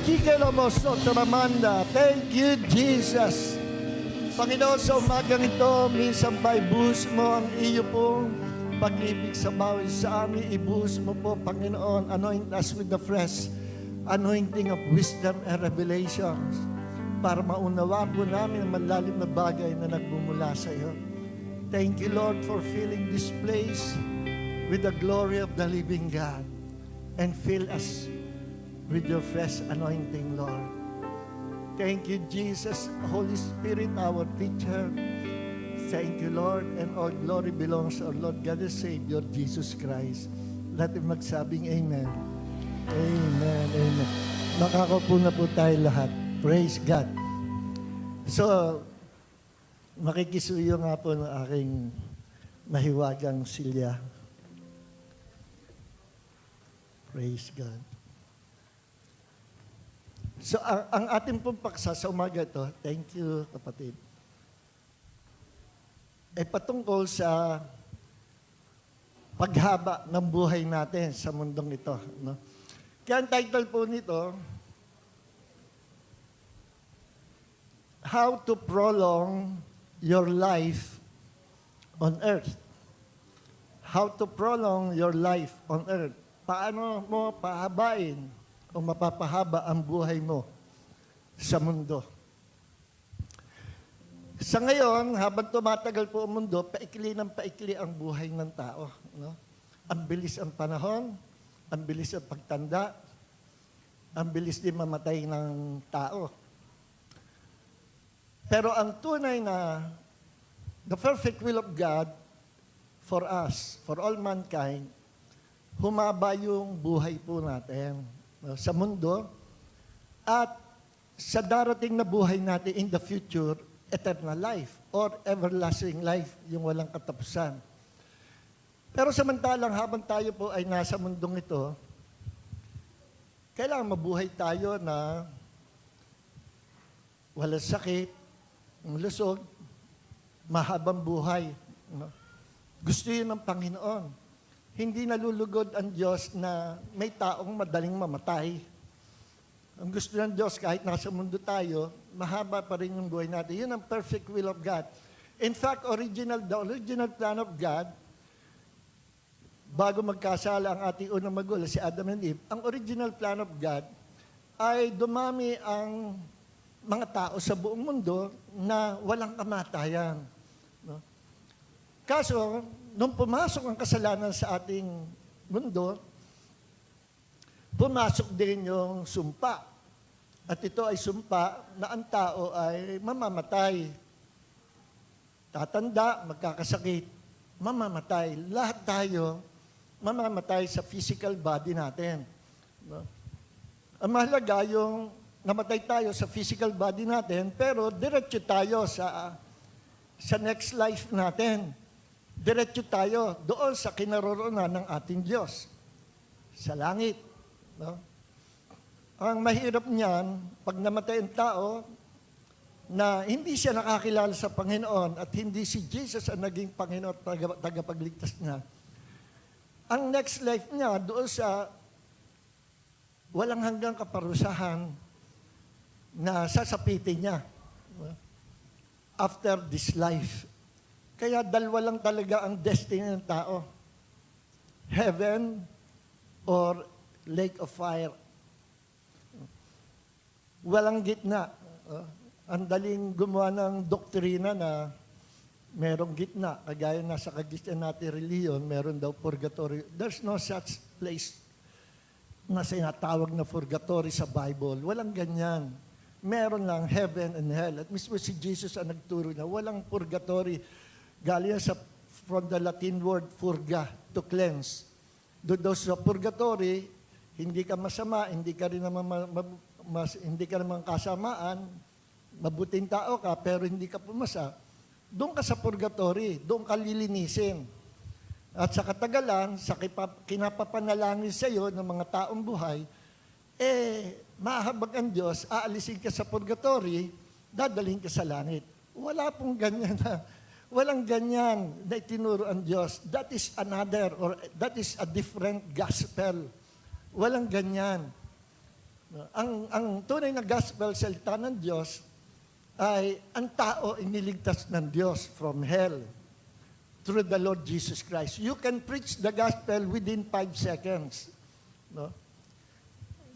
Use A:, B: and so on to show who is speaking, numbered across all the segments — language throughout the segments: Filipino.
A: Ramanda. Thank you, Jesus. Panginoon, sa umagang ito, minsan ba ibuhos mo ang iyo pong pag-ibig sa bawat sa amin. Ibuhos mo po, Panginoon, anoint us with the fresh anointing of wisdom and revelations para maunawa po namin ang malalim na bagay na nagbumula sa iyo. Thank you, Lord, for filling this place with the glory of the living God and fill us with your fresh anointing, Lord. Thank you, Jesus, Holy Spirit, our teacher. Thank you, Lord, and all glory belongs to our Lord God and Savior, Jesus Christ. Lahat magsabing Amen. Amen, Amen. Makakaupo na po tayo lahat. Praise God. So, makikisuyo nga po ng aking mahiwagang silya. Praise God. So, ang ating pong paksa sa umaga ito, thank you, kapatid, ay patungkol sa paghaba ng buhay natin sa mundong ito. No? Kaya ang title po nito, How to Prolong Your Life on Earth. How to prolong your life on earth. Paano mo pahabain o mapapahaba ang buhay mo sa mundo. Sa ngayon, habang tumatagal po ang mundo, paikli ng paikli ang buhay ng tao. No? Ang bilis ang panahon, ang bilis ang pagtanda, ang bilis din mamatay ng tao. Pero ang tunay na the perfect will of God for us, for all mankind, humaba yung buhay po natin sa mundo at sa darating na buhay natin in the future, eternal life or everlasting life, yung walang katapusan. Pero samantalang habang tayo po ay nasa mundong ito, kailangan mabuhay tayo na walang sakit, lusog, mahabang buhay. No? Gusto yun ng Panginoon. Hindi nalulugod ang Diyos na may taong madaling mamatay. Ang gusto ng Diyos, kahit nasa mundo tayo, mahaba pa rin yung buhay natin. Yun ang perfect will of God. In fact, the original plan of God, bago magkasala ang ating unang magulang, si Adam and Eve, ang original plan of God ay dumami ang mga tao sa buong mundo na walang kamatayan. No? Kaso, nung pumasok ang kasalanan sa ating mundo, pumasok din yung sumpa. At ito ay sumpa na ang tao ay mamamatay. Tatanda, magkakasakit, mamamatay. Lahat tayo mamamatay sa physical body natin. No? Ang mahalaga yung namatay tayo sa physical body natin, pero diretso tayo sa next life natin. Diretso tayo doon sa kinaroroonan ng ating Diyos, sa langit. No? Ang mahirap niyan, pag namatay ang tao, na hindi siya nakakilala sa Panginoon at hindi si Jesus ang naging Panginoon at tagapagligtas niya. Ang next life niya doon sa walang hanggang kaparusahan na sasapitin niya after this life. Kaya dalawa lang talaga ang destiny ng tao. Heaven or lake of fire. Walang gitna. Ang daling gumawa ng doktrina na merong gitna. Kagaya na sa kagitna natin reliyon, meron daw purgatory. There's no such place na sinatawag na purgatory sa Bible. Walang ganyan. Meron lang heaven and hell. At mismo si Jesus ang nagturo na walang purgatory. Galing from the Latin word purga, to cleanse. Doon sa purgatory, hindi ka masama, hindi ka rin naman kasamaan, mabuting tao ka, pero hindi ka pumasa. Doon ka sa purgatory, doon ka lilinisin. At sa katagalan, sa kinapapanalangin sa iyo ng mga taong buhay, mahabag ang Diyos, aalisin ka sa purgatory, dadalhin ka sa langit. Wala pong ganyan na. Walang ganyan na itinuro ang Diyos. That is another or that is a different gospel. Walang ganyan. Ang tunay na gospel, salita ng Diyos, ay ang tao iniligtas ng Diyos from hell through the Lord Jesus Christ. You can preach the gospel within 5 seconds. No?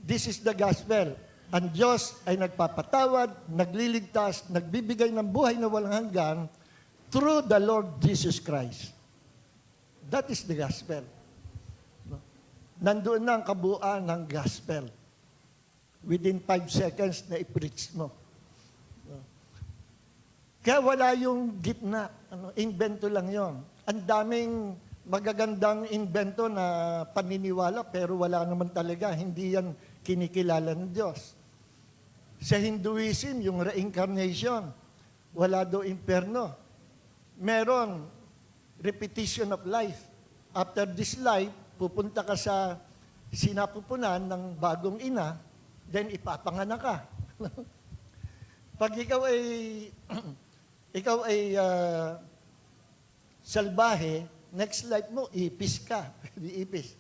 A: This is the gospel. Ang Diyos ay nagpapatawad, nagliligtas, nagbibigay ng buhay na walang hanggan through the Lord Jesus Christ. That is the gospel. No? Nandoon na ang kabuuan ng gospel. Within 5 seconds na i-preach mo. No? Kaya wala yung gitna. Invento lang yon. Ang daming magagandang invento na paniniwala pero wala naman talaga. Hindi yan kinikilala ng Diyos. Sa Hinduism, yung reincarnation, wala daw imperno. Meron repetition of life. After this life, pupunta ka sa sinapupunan ng bagong ina, then ipapanganak ka. Pag ikaw ay salbahe, next life mo, ipis ka. Ipis.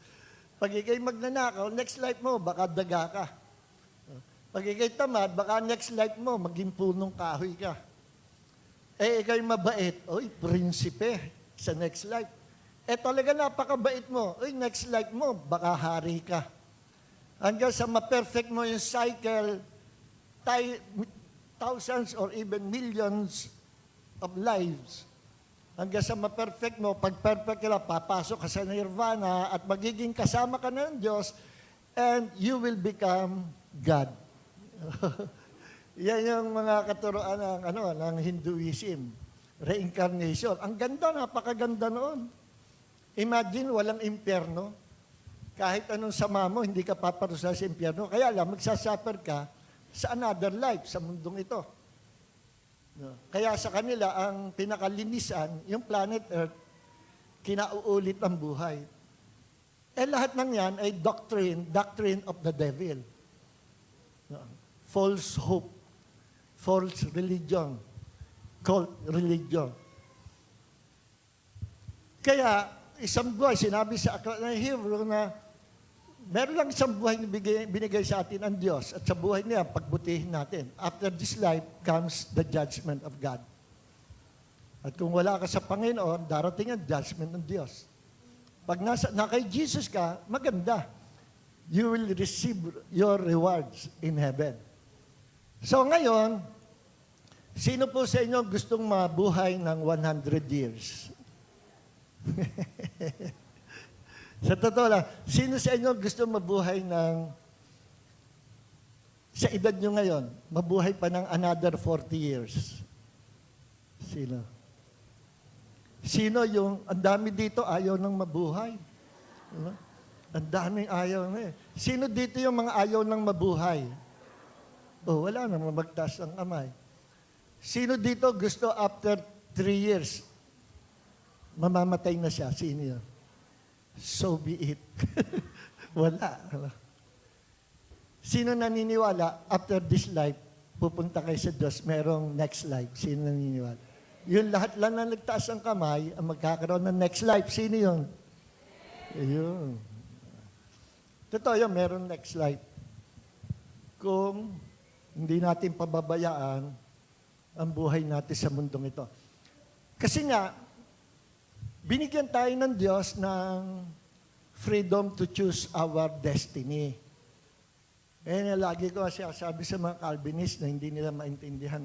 A: Pag ikay magnanakaw, next life mo, baka daga ka. Pag ikay tamad, baka next life mo, maging punong kahoy ka. Ikay mabait, prinsipe sa next life. Talaga napakabait mo, next life mo, baka hari ka. Hanggang sa ma-perfect mo yung cycle, thousands or even millions of lives. Hanggang sa ma-perfect mo, pag perfect ka, papasok ka sa nirvana at magiging kasama ka ng Diyos and you will become God. Yan yung mga katuroan ng Hinduism. Reincarnation. Ang ganda, napakaganda noon. Imagine, walang impyerno. Kahit anong sama mo, hindi ka paparusa sa impyerno. Kaya lang, magsasuffer ka sa another life, sa mundong ito. Kaya sa kanila, ang pinakalinisan, yung planet Earth, kinauulit ang buhay. Lahat ng yan ay doctrine of the devil. False hope, false religion, cult religion. Kaya, isang buhay, sinabi sa aklat ng Hebrew na meron lang isang buhay na binigay sa atin ang Diyos at sa buhay niya, pagbutihin natin. After this life comes the judgment of God. At kung wala ka sa Panginoon, darating ang judgment ng Diyos. Pag na kay Jesus ka, maganda. You will receive your rewards in heaven. So ngayon, sino po sa inyo gustong mabuhay ng 100 years? Sa totoo lang, sino sa inyo gusto mabuhay sa edad nyo ngayon, mabuhay pa ng another 40 years? Sino? Sino yung, ang dami dito ayaw nang mabuhay? Diba? Ang daming ayaw na eh. Sino dito yung mga ayaw nang mabuhay? Wala naman magtaas ang kamay. Sino dito gusto after 3 years, mamamatay na siya? Sino yun? So be it. Wala. Sino naniniwala, after this life, pupunta kayo sa Diyos, merong next life? Sino naniniwala? Yung lahat lang na nagtaas ang kamay, ang magkakaroon ng next life. Sino yun? Ayun. Totoo yun, merong next life. Kung hindi natin pababayaan ang buhay natin sa mundong ito. Kasi nga, binigyan tayo ng Diyos ng freedom to choose our destiny. Lagi ko sabi sa mga Calvinist na hindi nila maintindihan.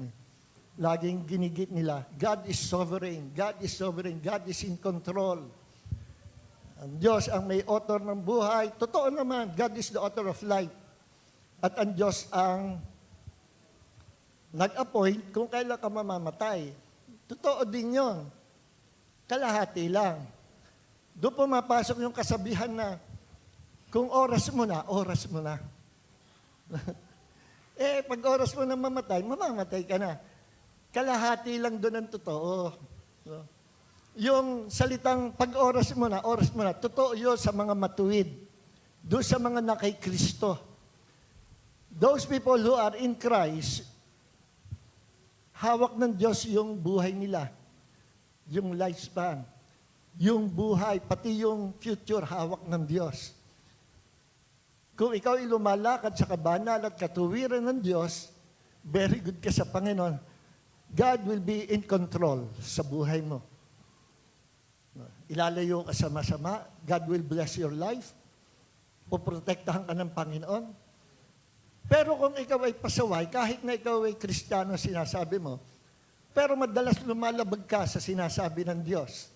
A: Laging ginigit nila, God is sovereign, God is sovereign, God is in control. Ang Diyos ang may author ng buhay. Totoo naman, God is the author of life. At ang Diyos ang nag-appoint kung kailan ka mamamatay. Totoo din yon. Kalahati lang. Doon pumapasok yung kasabihan na kung oras mo na, oras mo na. Pag oras mo na mamamatay ka na. Kalahati lang doon ang totoo. Yung salitang pag oras mo na, totoo yun sa mga matuwid. Doon sa mga na kay Kristo. Those people who are in Christ, hawak ng Diyos yung buhay nila. Yung lifespan. Yung buhay, pati yung future, hawak ng Diyos. Kung ikaw ay lumalakad sa kabanal at katuwiran ng Diyos, very good ka sa Panginoon. God will be in control sa buhay mo. Ilalayo ka sa masama, God will bless your life. Poprotektahan ka ng Panginoon. Pero kung ikaw ay pasaway, kahit na ikaw ay Kristiyano, sinasabi mo, pero madalas lumalabag ka sa sinasabi ng Diyos,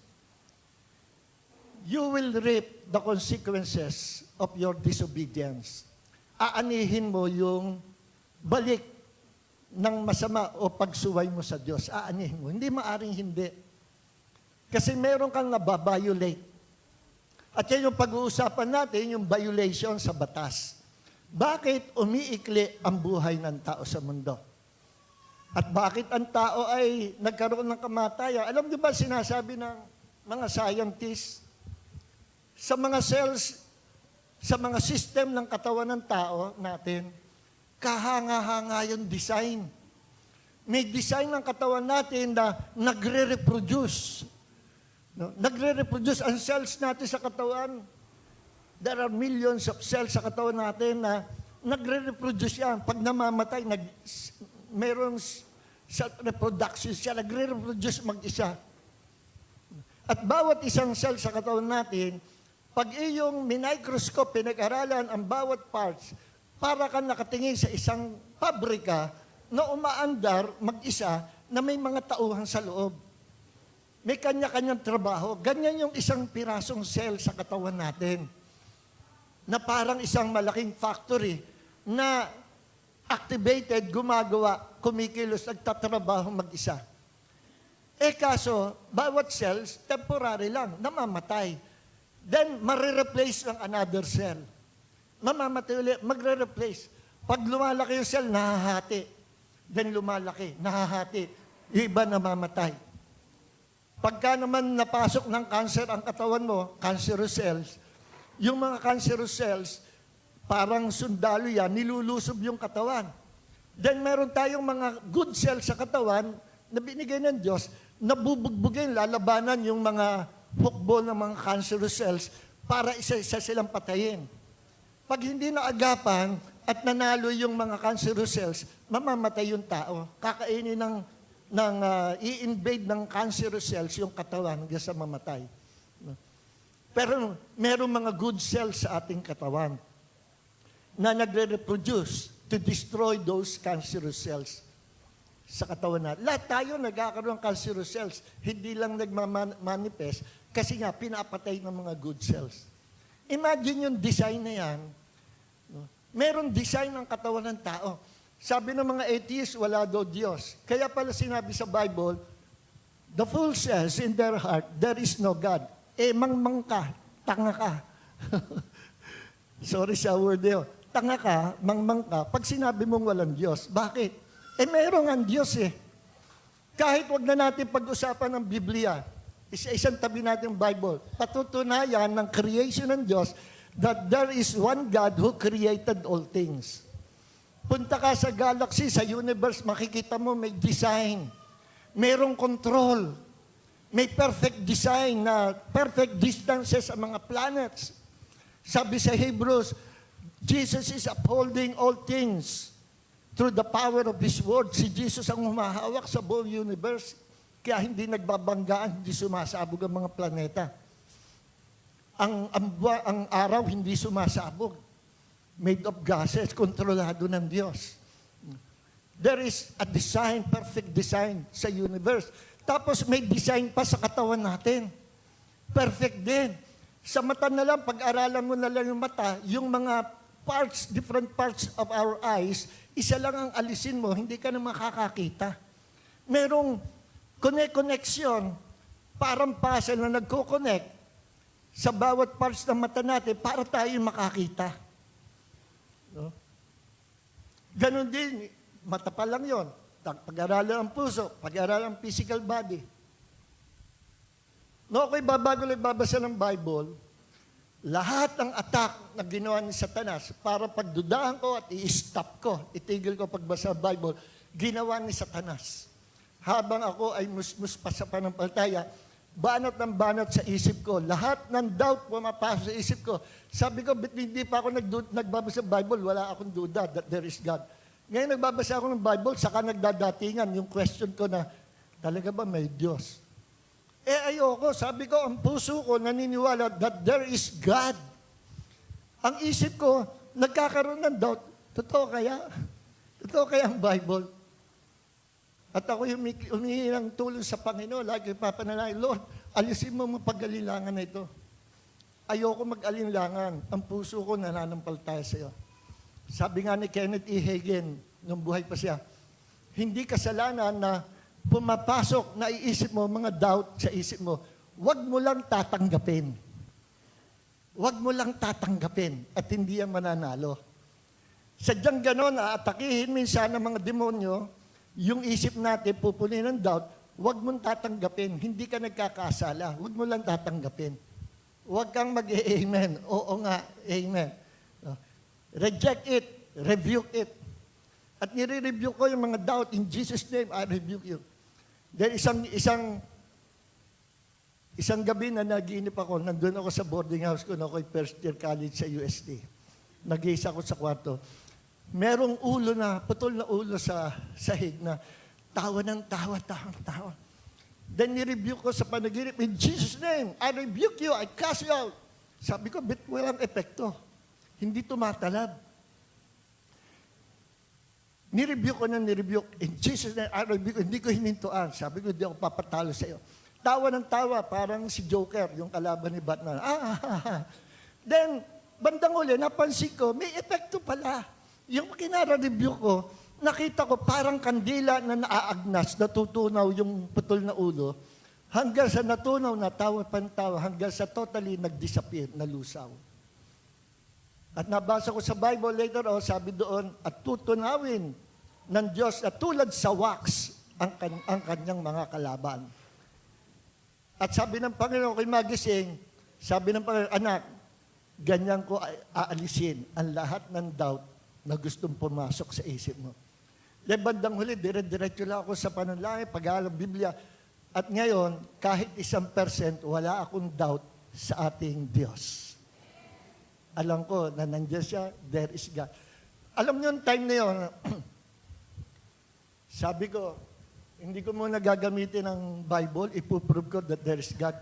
A: you will reap the consequences of your disobedience. Aanihin mo yung balik ng masama o pagsuway mo sa Diyos. Aanihin mo. Hindi maaring hindi. Kasi meron kang nababiolate. At yan yung pag-uusapan natin, yung violation sa batas. Bakit umiikli ang buhay ng tao sa mundo? At bakit ang tao ay nagkaroon ng kamatayan? Alam niyo ba sinasabi ng mga scientists, sa mga cells, sa mga system ng katawan ng tao natin, kahanga-hanga yung design. May design ng katawan natin na nagre-reproduce. No? Nagre-reproduce ang cells natin sa katawan. There are millions of cells sa katawan natin na nagre-reproduce yan. Pag namamatay, mayroong reproduction siya, nagre-reproduce mag-isa. At bawat isang cell sa katawan natin, pag iyong microscope, pinag-aralan ang bawat parts, para kang nakatingin sa isang pabrika na umaandar mag-isa na may mga tauhan sa loob. May kanya-kanyang trabaho. Ganyan yung isang pirasong cell sa katawan natin na parang isang malaking factory na activated, gumagawa, kumikilos, nagtatrabaho mag-isa. Kaso, bawat cells, temporary lang, namamatay. Then, marireplace ng another cell. Mamamatay ulit, magre-replace. Pag lumalaki yung cell, nahahati. Then lumalaki, nahahati. Yung iba namamatay. Pagka naman napasok ng cancer ang katawan mo, cancerous cells, yung mga cancerous cells, parang sundalo yan, nilulusob yung katawan. Then meron tayong mga good cells sa katawan na binigay ng Diyos, nabubugbugin, lalabanan yung mga hukbo ng mga cancerous cells para isa-isa silang patayin. Pag hindi naagapan at nanalo yung mga cancerous cells, mamamatay yung tao. Kakainin i-invade ng cancerous cells yung katawan hanggang sa mamatay. Pero merong mga good cells sa ating katawan na nagre-reproduce to destroy those cancerous cells sa katawan natin. Lahat tayo nagkakaroon ng cancerous cells. Hindi lang nagmamanifest kasi nga pinapatay ng mga good cells. Imagine yung design na yan. No? Meron design ng katawan ng tao. Sabi ng mga atheists, wala daw Diyos. Kaya pala sinabi sa Bible, the fool says in their heart, there is no God. Mangmang ka, tanga ka. Sorry sa word yun. Tanga ka, mangmang ka, pag sinabi mong walang Diyos. Bakit? Meron ang Diyos eh. Kahit wag na natin pag-usapan ng Biblia, isa-isang tabi natin yung Bible, patutunayan ng creation ng Diyos that there is one God who created all things. Punta ka sa galaxy, sa universe, makikita mo may design. Merong control. May perfect design na perfect distances sa mga planets. Sabi sa Hebrews, Jesus is upholding all things through the power of His word. Si Jesus ang humahawak sa buong universe. Kaya hindi nagbabanggaan, hindi sumasabog ang mga planeta. Ang araw hindi sumasabog. Made of gases, kontrolado ng Diyos. There is a design, perfect design sa universe. Tapos may design pa sa katawan natin. Perfect din. Sa mata na lang, pag-aralan mo na lang yung mata, yung mga parts, different parts of our eyes, isa lang ang alisin mo, hindi ka na makakakita. Merong connection, parang puzzle na nagko-connect sa bawat parts ng mata natin para tayo makakita. No? Ganon din, mata pa lang yun. Pag-aralan ang puso, pag-aralan ang physical body. No, ako'y bago lang babasa ng Bible, lahat ng attack na ginawa ni Satanas para pagdudahan ko at i-stop ko, itigil ko pagbasa ng Bible, ginawa ni Satanas. Habang ako ay musmus pa sa pananampalataya, banat ng banat sa isip ko. Lahat ng doubt pumapasok sa isip ko. Sabi ko, hindi pa ako nagbabasa ng Bible, wala akong duda that there is God. Ngayon nagbabasa ako ng Bible, saka nagdadatingan yung question ko na, talaga ba may Diyos? Ayoko. Sabi ko, ang puso ko naniniwala that there is God. Ang isip ko, nagkakaroon ng doubt. Totoo kaya? Totoo kaya ang Bible? At ako humingi ng tulong sa Panginoon. Lagi papanalangin, Lord, alisin mo mga pag-alilangan na ito. Ayoko mag-alinlangan. Ang puso ko nananampalataya sa iyo. Sabi nga ni Kenneth E. Hagin, nung buhay pa siya, hindi kasalanan na pumapasok na iisip mo, mga doubt sa isip mo, huwag mo lang tatanggapin. Huwag mo lang tatanggapin at hindi yan mananalo. Sadyang ganon, aatakihin minsan ng mga demonyo, yung isip natin, pupunin ng doubt, huwag mong tatanggapin. Hindi ka nagkakasala. Huwag mo lang tatanggapin. Huwag kang mag-amen. Oo nga, amen. Reject it. Rebuke it. At nire-rebuke ko yung mga doubt. In Jesus' name, I rebuke you. Then isang gabi na nagiinip ako, nandun ako sa boarding house ko, na ako'y first year college sa UST. Nag-iisa ako sa kwarto. Merong ulo na, putol na ulo sa sahig na tawa ng tawa. Then ni-rebuke ko sa panaginip, in Jesus' name, I rebuke you, I cast you out. Sabi ko, bit walang epekto. Hindi tumatalab. Ni-rebuke ko na ni-rebuke. In Jesus' name, I rebuke you. Hindi ko hinintuan. Sabi ko, hindi ako papatalo sa iyo. Tawa ng tawa, parang si Joker, yung kalaban ni Batman. Then, bandang uli, napansin ko, may epekto pala. Yung kinara-review ko, nakita ko parang kandila na naaagnas, natutunaw yung putol na ulo, hanggang sa natunaw na tawa, hanggang sa totally nag-disappear, nalusaw. At nabasa ko sa Bible later on, sabi doon, at tutunawin ng Diyos na tulad sa wax ang kanyang mga kalaban. At sabi ng Panginoon kay magising, sabi ng Panginoon, anak, ganyan ko aalisin ang lahat ng doubt na gustong pumasok sa isip mo. Dahil bandang huli, dire-diretso lang ako sa panalangin, pag-aalam Biblia. At ngayon, kahit 1%, wala akong doubt sa ating Diyos. Alam ko na nandiyan siya, there is God. Alam niyo yung time na yun, sabi ko, hindi ko muna gagamitin ang Bible, ipuprove ko that there is God.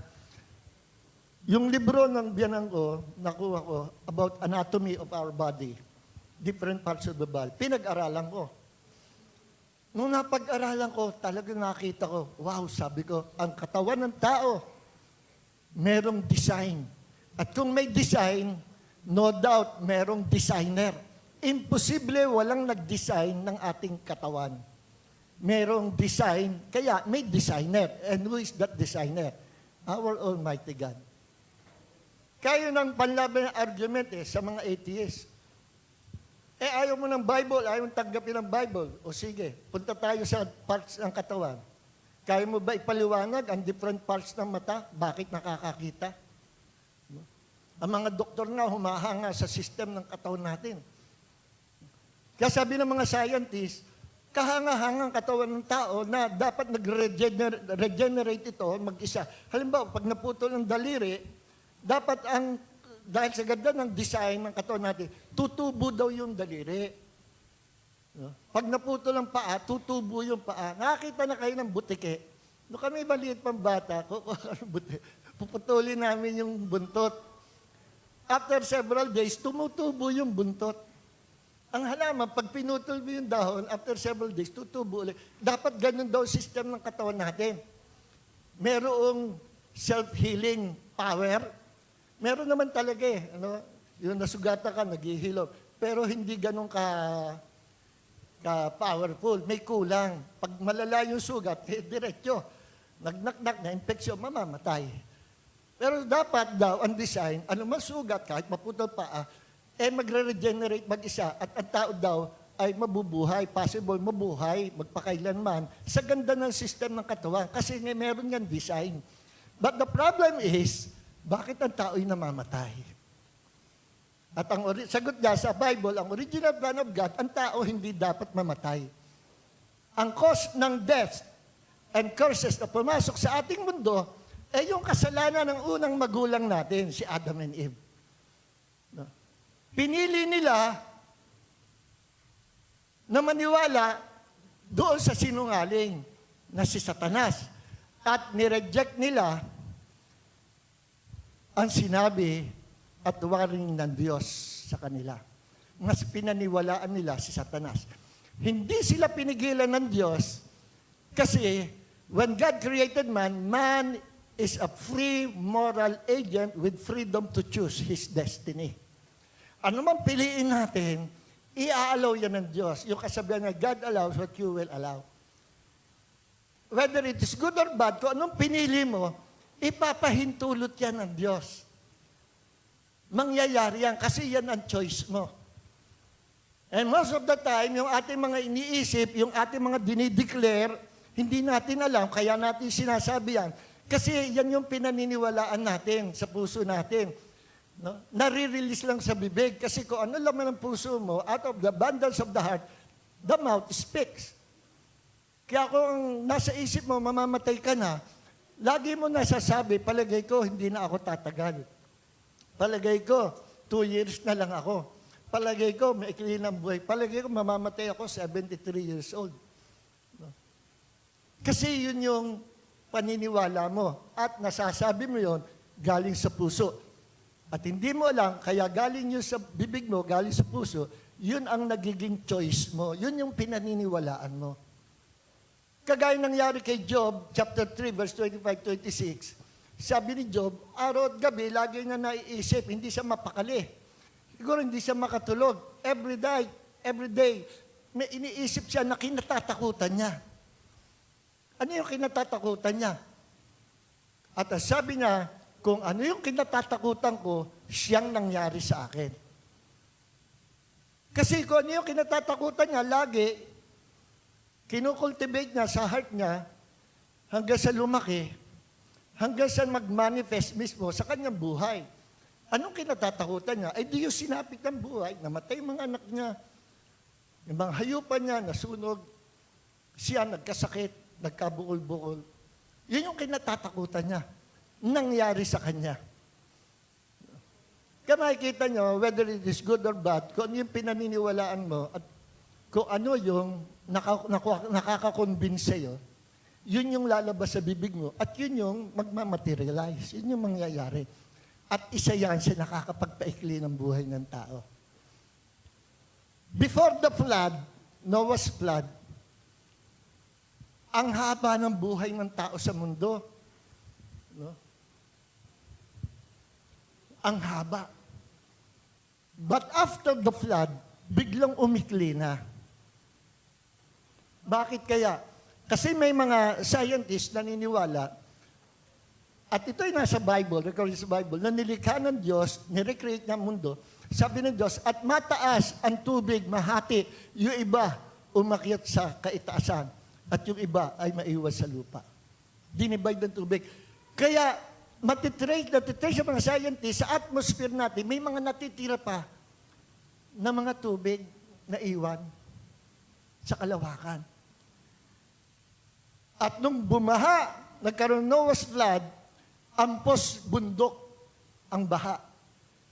A: Yung libro ng biyanang ko, nakuha ko, about anatomy of our body, different parts of the body, pinag-aralan ko. Nung napag-aralan ko, talagang nakita ko, wow, sabi ko, ang katawan ng tao, merong design. At kung may design, no doubt, merong designer. Imposible walang nag-design ng ating katawan. Merong design, kaya may designer. And who is that designer? Our Almighty God. Kaya ng panlaban ng argument sa mga atheists. Ayaw mo ng Bible, ayaw mo tanggapin ng Bible. O sige, punta tayo sa parts ng katawan. Kaya mo ba ipaliwanag ang different parts ng mata? Bakit nakakakita? Ang mga doktor nga humahanga sa system ng katawan natin. Kaya sabi ng mga scientists, kahanga-hangang katawan ng tao na dapat nag-regenerate ito mag-isa. Halimbawa, pag naputol ng daliri, dapat dahil sa ganda ng design ng katawan natin, tutubo daw yung daliri. Pag naputol ang paa, tutubo yung paa. Nakakita na kayo ng butike. Noong kami maliit pang bata, puputulin namin yung buntot. After several days, tumutubo yung buntot. Ang halaman, pag pinutol mo yung dahon, after several days, tutubo ulit. Dapat ganun daw system ng katawan natin. Merong self-healing power. Meron naman talaga yung nasugatan ka, naghihilom. Pero hindi ganun ka-powerful. May kulang. Pag malala yung sugat, diretso. Nagnak-nak na infeksyon, mamamatay. Pero dapat daw, ang design, masugat kahit maputol pa, magre-regenerate mag-isa at ang tao daw ay mabubuhay, possible mabuhay, magpakailanman sa ganda ng system ng katawan kasi meron yan design. But the problem is, bakit ang tao'y namamatay? At ang sagot niya sa Bible, ang original plan of God, ang tao hindi dapat mamatay. Ang cause ng death and curses na pumasok sa ating mundo Yung kasalanan ng unang magulang natin, si Adam and Eve. No? Pinili nila na maniwala doon sa sinungaling na si Satanas. At nireject nila ang sinabi at warning ng Diyos sa kanila. Mas pinaniwalaan nila si Satanas. Hindi sila pinigilan ng Diyos kasi when God created man, man is a free moral agent with freedom to choose his destiny. Ano man piliin natin, i-allow yan ng Diyos. Yung kasabihan na God allows what you will allow. Whether it is good or bad, kung anong pinili mo, ipapahintulot yan ng Diyos. Mangyayari yan kasi yan ang choice mo. And most of the time, yung ating mga iniisip, yung ating mga dinideclare, hindi natin alam, kaya natin sinasabi yan. Kasi yan yung pinaniniwalaan natin sa puso natin. No? Nare-release lang sa bibig. Kasi kung ano laman ng puso mo, out of the abundance of the heart, the mouth speaks. Kaya kung nasa isip mo, mamamatay ka na, lagi mo nasasabi, palagay ko, hindi na ako tatagal. Palagay ko, 2 years na lang ako. Palagay ko, maikli ng buhay. Palagay ko, mamamatay ako 73 years old. No? Kasi yun yung paniniwala mo. At nasasabi mo yon galing sa puso. At hindi mo alam, kaya galing yun sa bibig mo, galing sa puso, yun ang nagiging choice mo. Yun yung pinaniniwalaan mo. Kagaya nangyari kay Job, chapter 3, verse 25-26, sabi ni Job, araw at gabi, lagi niya naiisip, hindi siya mapakali. Siguro hindi siya makatulog. Every day, may iniisip siya na kinatatakutan niya. Ano yung kinatatakutan niya? At sabi niya, kung ano yung kinatatakutan ko, siyang nangyari sa akin. Kasi kung ano yung kinatatakutan niya, lagi, kinukultivate niya sa heart niya, hanggang sa lumaki, hanggang sa mag-manifest mismo sa kanyang buhay. Anong kinatatakutan niya? Ay di yung sinapit ng buhay, namatay mga anak niya, yung mga hayupan niya, nasunog, siya nagkasakit, nagkabukol-bukol. Yun yung kinatatakutan niya. Nangyari sa kanya. Kaya makikita nyo, whether it is good or bad, kung ano yung pinaniniwalaan mo, at kung ano yung nakaka-convince sa'yo, yun yung lalabas sa bibig mo, at yun yung magmamaterialize. Yun yung mangyayari. At isa yan sa nakakapagpaikli ng buhay ng tao. Before the flood, Noah's flood, ang haba ng buhay ng tao sa mundo. No? Ang haba. But after the flood, biglang umikli na. Bakit kaya? Kasi may mga scientists na naniniwala, at ito ay nasa Bible, recorded sa Bible, na nilikha ng Diyos, nirecreate ng mundo, sabi ng Diyos, at mataas ang tubig, mahati, yung iba umakyat sa kaitaasan, at yung iba ay maiwas sa lupa. Dinivide ng tubig. Kaya, natitrace sa mga scientists, sa atmosphere natin, may mga natitira pa na mga tubig na iwan sa kalawakan. At nung bumaha, nagkaroon Noah's flood, ampos bundok ang baha.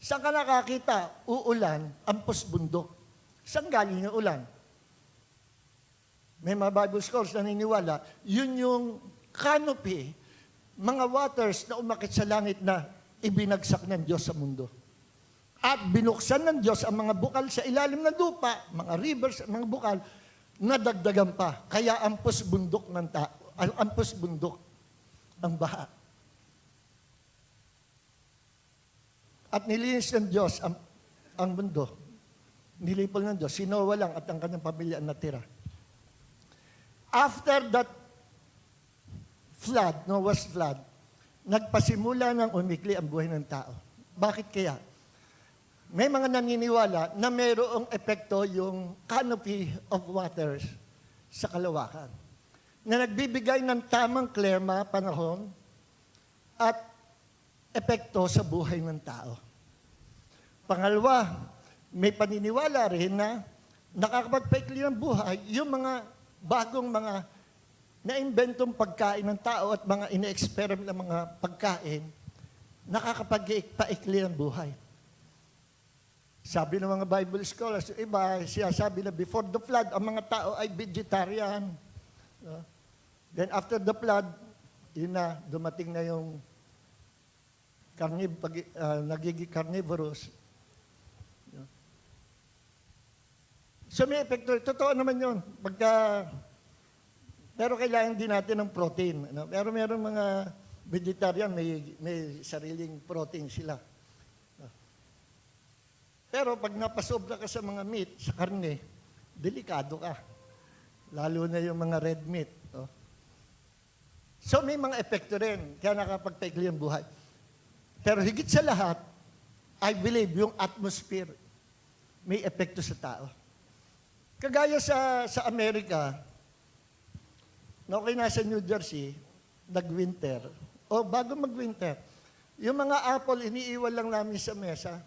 A: Saan ka nakakita? Uulan, ampos bundok. Saan galing yung ulan? May mga Bible scholars na naniniwala, yun yung canopy, mga waters na umakit sa langit na ibinagsak ng Diyos sa mundo. At binuksan ng Diyos ang mga bukal sa ilalim ng lupa, mga rivers, mga bukal, nadagdagan pa. Kaya ampos bundok ang baha. At nilinis ng Diyos ang mundo. Nilipol ng Diyos. Si Noah lang at ang kanyang pamilya ang natira. After that flood, Noah's flood, nagpasimula ng umikli ang buhay ng tao. Bakit kaya? May mga naniniwala na mayroong epekto yung canopy of waters sa kalawakan na nagbibigay ng tamang klema, panahon, at epekto sa buhay ng tao. Pangalawa, may paniniwala rin na nakakapagpaikli ng buhay yung mga bagong mga na-inventong pagkain ng tao at mga ine-experiment ng mga pagkain, nakakapag-paikli ng buhay. Sabi ng mga Bible scholars, yung iba, siya sabi na before the flood, ang mga tao ay vegetarian. Then after the flood, yun na, dumating na yung nagiging carnivorous. So may epekto. Totoo naman yun. Pero kailangan din natin ng protein. Pero meron mga vegetarian, may sariling protein sila. Pero pag napasobra ka sa mga meat, sa karne, delikado ka. Lalo na yung mga red meat. So may mga epekto rin, kaya nakapagpaikli ang buhay. Pero higit sa lahat, I believe yung atmosphere may epekto sa tao. Kagaya sa Amerika, na okay nasa New Jersey, nag-winter, o bago mag-winter, yung mga apple, iniiwan lang namin sa mesa,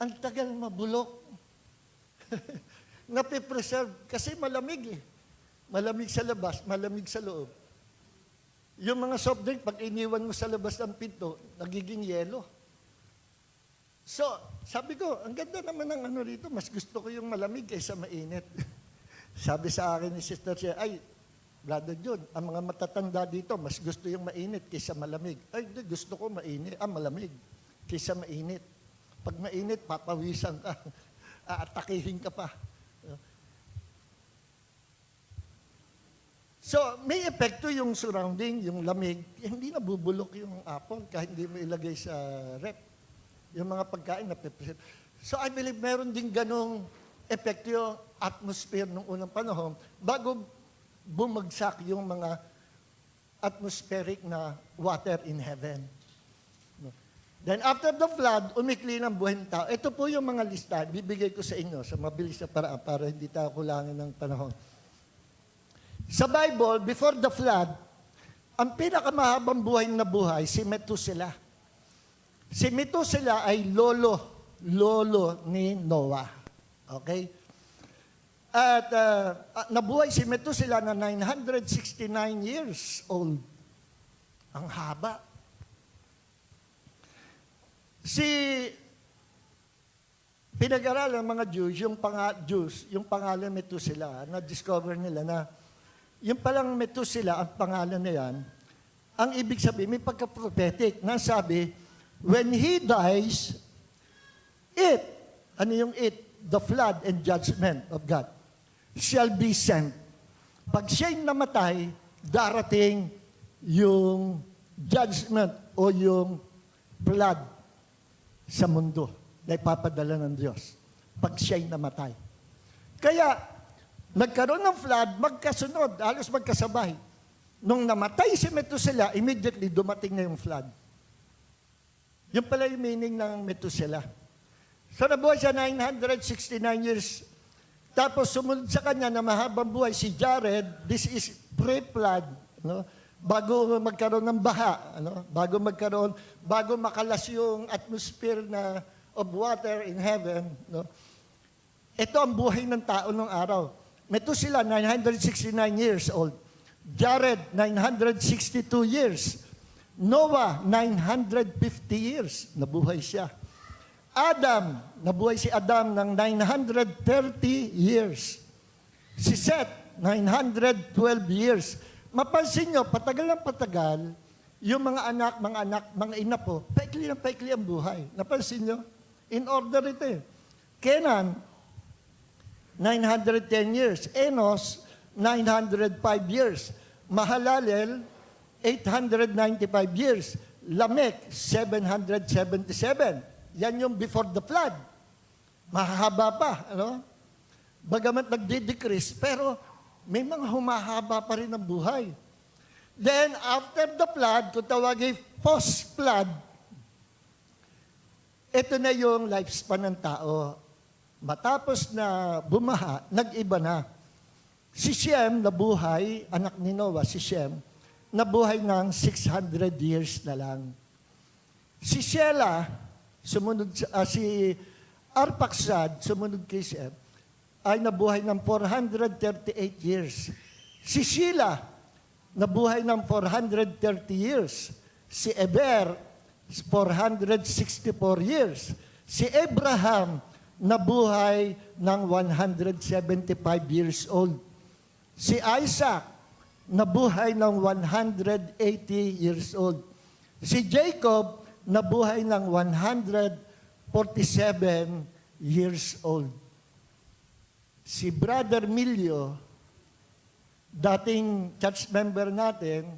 A: ang tagal mabulok. Napipreserve, kasi malamig eh. Malamig sa labas, malamig sa loob. Yung mga soft drink, pag iniwan mo sa labas ng pinto, nagiging yelo. So, sabi ko, ang ganda naman ng ano rito, mas gusto ko yung malamig kaysa mainit. Sabi sa akin ni Sister Sia, ay, Brother John, ang mga matatanda dito, mas gusto yung mainit kaysa malamig. Ay, gusto ko malamig kaysa mainit. Pag mainit, papawisan ka, aatakihin ka pa. So, may epekto yung surrounding, yung lamig. Hindi nabubulok yung apple kahit hindi mo ilagay sa rep. Yung mga pagkain na pepper. So, I believe meron din ganong epekto yung atmosphere nung unang panahon bago bumagsak yung mga atmospheric na water in heaven. Then after the flood, umikli ng buhay ng tao. Ito po yung mga lista. Bibigay ko sa inyo sa mabilis na paraan para hindi tayo kulangan ng panahon. Sa Bible, before the flood, ang pinakamahabang buhay na buhay, si Methuselah. Si Methuselah ay lolo ni Noah. Okay? At nabuhay si Methuselah na 969 years old. Ang haba. Pinag-aralan ng mga Jews, yung pangalan Methuselah, na-discover nila na yung palang Methuselah, ang pangalan na yan, ang ibig sabihin, may pagka-prophetic na sabi, when he dies, ano yung the flood and judgment of God shall be sent. Pag siya'y namatay, darating yung judgment o yung flood sa mundo na ipapadala ng Diyos pag siya'y namatay. Kaya, nagkaroon ng flood, magkasunod, halos magkasabay. Nung namatay si Methuselah, immediately dumating na yung flood. Yung pala yung meaning ng Methuselah. So nabuhay siya 969 years. Tapos sumunod sa kanya na mahabang buhay si Jared, this is pre-flood, no? Bago magkaroon ng baha, bago makalas yung atmosphere of water in heaven, no? Ito ang buhay ng tao nung araw. Methuselah, 969 years old. Jared, 962 years. Noah, 950 years. Nabuhay siya. Adam, nabuhay si Adam ng 930 years. Si Seth, 912 years. Mapansin nyo, patagal ng patagal, yung mga mga ina po, paikli ang buhay. Napansin nyo? In order ito eh. Kenan, 910 years. Enos, 905 years. Mahalalel, 895 years. Lamek, 777. Yan yung before the flood. Mahahaba pa, ano? Bagamat nagdi-decrease, pero may mga humahaba pa rin ang buhay. Then, after the flood, kung tawagin post-flood, ito na yung lifespan ng tao. Matapos na bumaha, nag-iba na. Si Shem, nabuhay, anak ni Noah, si Shem, nabuhay ng 600 years na lang. Si Shelah, si Arphaxad, sumunod kay Shem, ay nabuhay ng 438 years. Si Sheila, nabuhay ng 430 years. Si Eber, 464 years. Si Abraham, nabuhay ng 175 years old. Si Isaac, nabuhay ng 180 years old. Si Jacob, nabuhay ng 147 years old. Si Brother Milio, dating church member natin,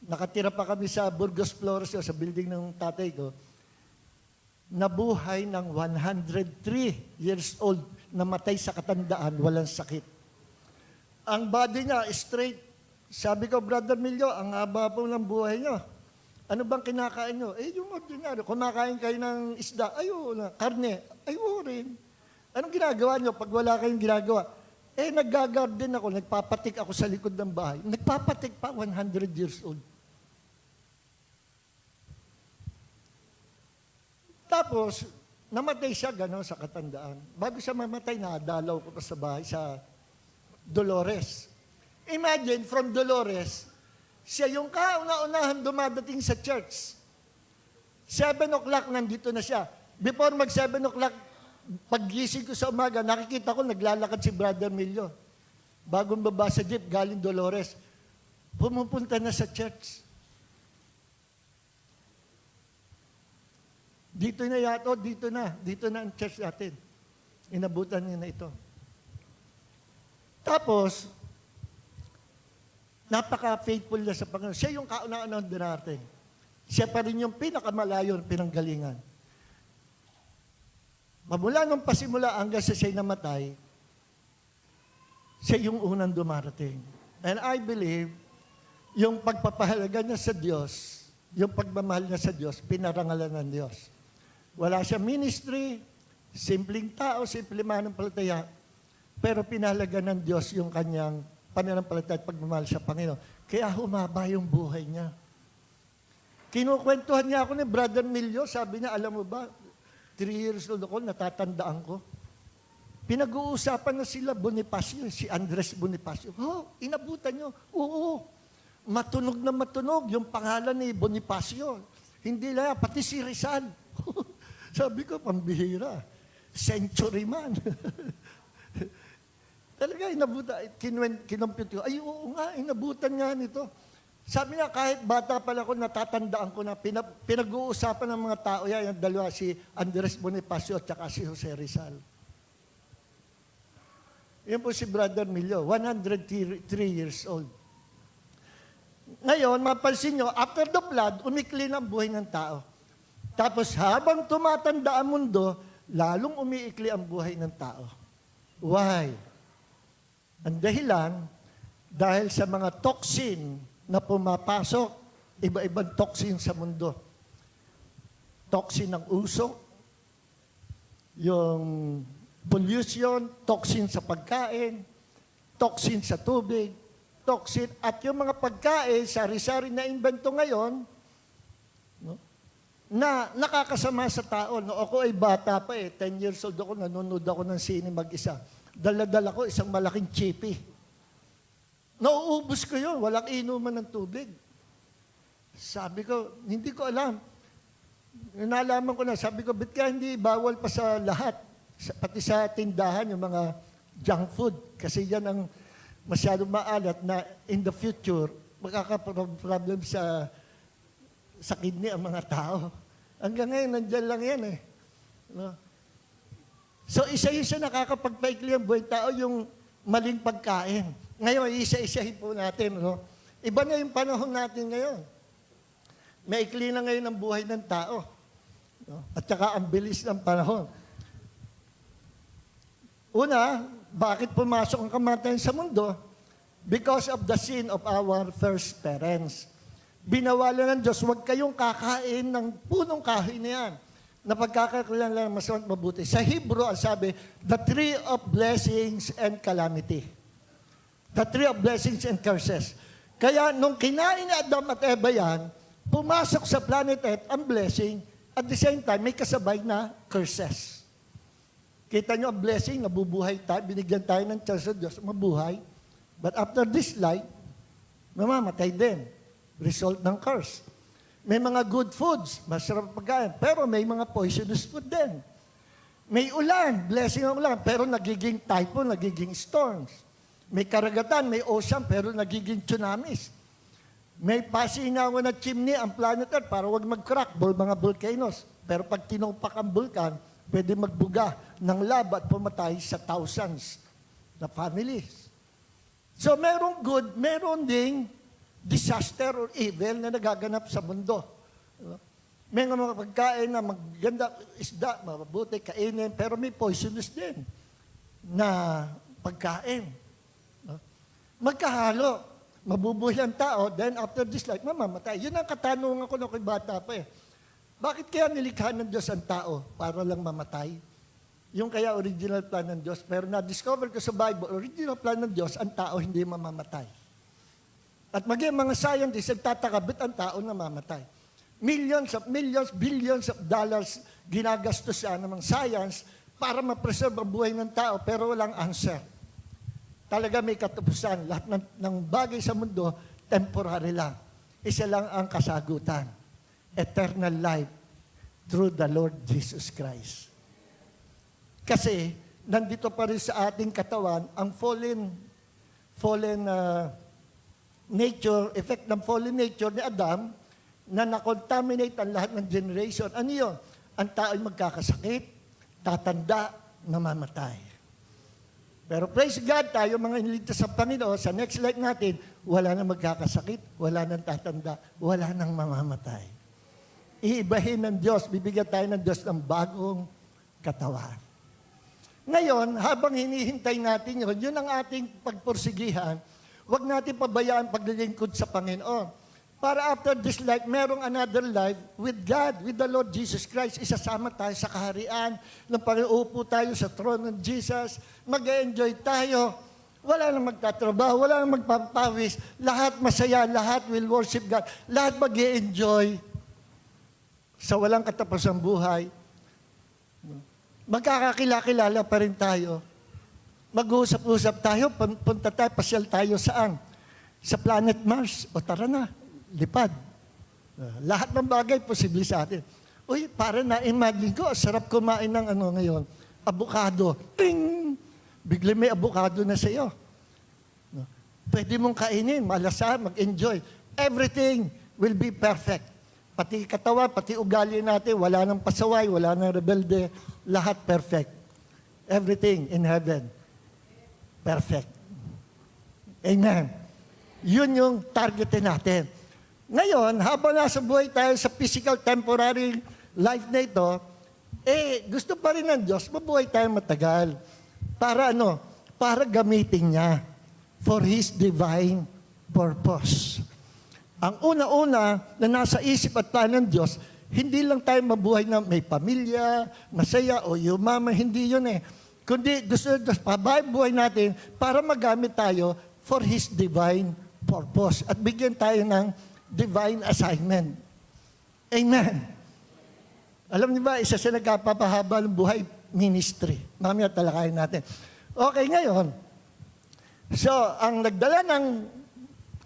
A: nakatira pa kami sa Burgos Flores, sa building ng tatay ko, nabuhay ng 103 years old, namatay sa katandaan, walang sakit. Ang body niya, straight. Sabi ko, Brother Milio, ang haba po ng buhay niyo. Ano bang kinakain niyo? Yung ordinary. Kumakain kayo ng isda. Na. Karne. Rin. Anong ginagawa niyo pag wala kayong ginagawa? Naggagarden ako, nagpapatik ako sa likod ng bahay. Nagpapatik pa, 100 years old. Tapos, namatay siya gano'n sa katandaan. Bago siya mamatay, nadalaw ko pa sa bahay sa Dolores. Imagine, from Dolores, siya yung kauna-unahan dumadating sa church. 7 o'clock, nandito na siya. Before mag 7 o'clock, paggising ko sa umaga, nakikita ko naglalakad si Brother Milio. Bagong baba sa jeep, galing Dolores. Pumupunta na sa church. Dito na yato, dito na ang church natin. Inabutan niya na ito. Tapos, napaka-faithful na sa Panginoon. Siya yung kauna-unang darating. Siya pa rin yung pinakamalayo ng pinanggalingan. Mamula nung pasimula hanggang sa siya'y namatay, siya yung unang dumarating. And I believe, yung pagpapahalaga niya sa Diyos, yung pagmamahal niya sa Diyos, pinarangalan ng Diyos. Wala siya ministry, simpleng tao, simple mananampalataya, pero pinahalaga ng Diyos yung kanyang pananampalataya at pagmamahal sa Panginoon. Kaya humaba yung buhay niya. Kinukwentuhan niya ako ni Brother Milio, sabi niya, alam mo ba, 3 years old ako, natatandaan ko. Pinag-uusapan na sila Bonifacio, si Andres Bonifacio. Inabutan niyo. Oo, matunog na matunog yung pangalan ni Bonifacio. Hindi lang, pati si Rizal. Sabi ko, pambihira. Century man. Talaga, inabutan. Kinompute ko, ay oo nga, inabutan nga nito. Sabi niya, kahit bata pala ako, natatandaan ko na pinag-uusapan ng mga tao yan, yung dalawa, si Andres Bonifacio at saka si Jose Rizal. Yan po si Brother Milio, 103 years old. Ngayon, mapansin nyo, after the flood, umikli ang buhay ng tao. Tapos habang tumatanda ang mundo, lalong umiikli ang buhay ng tao. Why? Ang dahilan, dahil sa mga toxin na pumapasok, iba-ibang toxin sa mundo. Toxin ng usok, yung pollution, toxin sa pagkain, toxin sa tubig, toxin, at yung mga pagkain, sari-sari na invento ngayon, no, na nakakasama sa tao. No, ako ay bata pa 10 years old ako, nanonood ako ng sine mag-isa. Dala-dala ko isang malaking chippy. Nauubos ko yun, walang inuman ng tubig. Sabi ko, hindi ko alam. Nalaman ko na, sabi ko, ba't ka hindi bawal pa sa lahat? Pati sa tindahan, yung mga junk food. Kasi yan ang masyadong maalat na in the future, makaka-problem sa kidney ang mga tao. Hanggang ngayon, nandyan lang yan No? So, isa-isa nakakapagpaikli ang buhay tao yung maling pagkain. Ngayon, isa-isahin po natin. No? Iba na yung panahon natin ngayon. Maikli na ngayon ang buhay ng tao. No? At saka ang bilis ng panahon. Una, bakit pumasok ang kamatayan sa mundo? Because of the sin of our first parents. Binawalan ng Diyos, huwag kayong kakain ng punong kahoy na yan. Na pagkakakilan lang masama at mabuti. Sa Hebrew, ang sabi, the tree of blessings and calamity. The tree of blessings and curses. Kaya nung kinain ni Adam at Eva yan, pumasok sa planet Earth ang blessing, at the same time, may kasabay na curses. Kita nyo ang blessing, nabubuhay tayo, binigyan tayo ng chance sa Diyos, mabuhay. But after this life, mamamatay din. Result ng curse. May mga good foods, masarap pagkain, pero may mga poisonous food din. May ulan, blessing ang ulan, pero nagiging typhoon, nagiging storms. May karagatan, may ocean, pero nagiging tsunamis. May pasingawan na chimney ang planet Earth para wag mag-crack, mga volcanoes. Pero pag tinumpak ang vulkan, pwede magbuga ng lava at pumatay sa thousands na families. So merong good, meron ding disaster or evil na nagaganap sa mundo. May mga pagkain na maganda, isda, mabuti, kainin, pero may poisonous din na pagkain. Magkahalo, mabubuhay ang tao, then after this life, mamamatay. Yun ang katanungan ko nung ako'y bata pa eh. Bakit kaya nilikha ng Diyos ang tao para lang mamatay? Yung kaya original plan ng Diyos. Pero na-discover ko sa Bible, original plan ng Diyos, ang tao hindi mamamatay. At maging mga scientists, nagtatakabit ang tao na mamatay. Millions, billions of dollars ginagastos sa ng science para ma-preserve ang buhay ng tao, pero walang answer. Talaga may katapusan. Lahat ng bagay sa mundo, temporary lang. Isa lang ang kasagutan. Eternal life through the Lord Jesus Christ. Kasi, nandito pa rin sa ating katawan, ang fallen nature, effect ng fallen nature ni Adam, na nakontaminate ang lahat ng generation. Ano yun? Ang tao ay magkakasakit, tatanda, namamatay. Pero praise God, tayo mga iniligtas sa Panginoon, sa next life natin, wala nang magkakasakit, wala nang tatanda, wala nang mamamatay. Iibahin ng Diyos, bibigyan tayo ng Diyos ng bagong katawan. Ngayon, habang hinihintay natin yun ang ating pagpursigihan. Huwag natin pabayaan paglilingkod sa Panginoon. Para after this life, merong another life with God, with the Lord Jesus Christ. Isasama tayo sa kaharian ng Panginoon. Uupo tayo sa throne ng Jesus. Mag-enjoy tayo. Wala nang magtatrabaho, wala nang magpapawis. Lahat masaya, lahat will worship God. Lahat mag-enjoy sa walang katapusang buhay. Magkakakilala pa rin tayo. Mag-uusap-usap tayo, punta tayo, pasyal tayo saan? Sa planet Mars. O tara na, lipad. Lahat ng bagay posible sa atin. Uy, para na-imagine ko, sarap kumain ng ngayon, avocado. Ting! Bigla may avocado na sa iyo. Pwede mong kainin, malasa, mag-enjoy. Everything will be perfect. Pati katawan, pati ugali natin, wala nang pasaway, wala nang rebelde, lahat perfect. Everything in heaven. Perfect. Amen. Yun yung targetin natin. Ngayon, habang nasa buhay tayo sa physical, temporary life na ito, gusto pa rin ng Diyos, mabuhay tayo matagal. Para Para gamitin niya for His divine purpose. Ang una-una na nasa isip at plano ng Diyos, hindi lang tayo mabuhay na may pamilya, masaya, o yumaman, hindi yun eh. Kundi gusto ng Diyos, pabuhay natin para magamit tayo for His divine purpose. At bigyan tayo ng divine assignment. Amen. Alam niyo ba, isa sa nagpapahaba ng buhay, ministry. Mamaya talakayin natin. Okay, ngayon. So, ang nagdala ng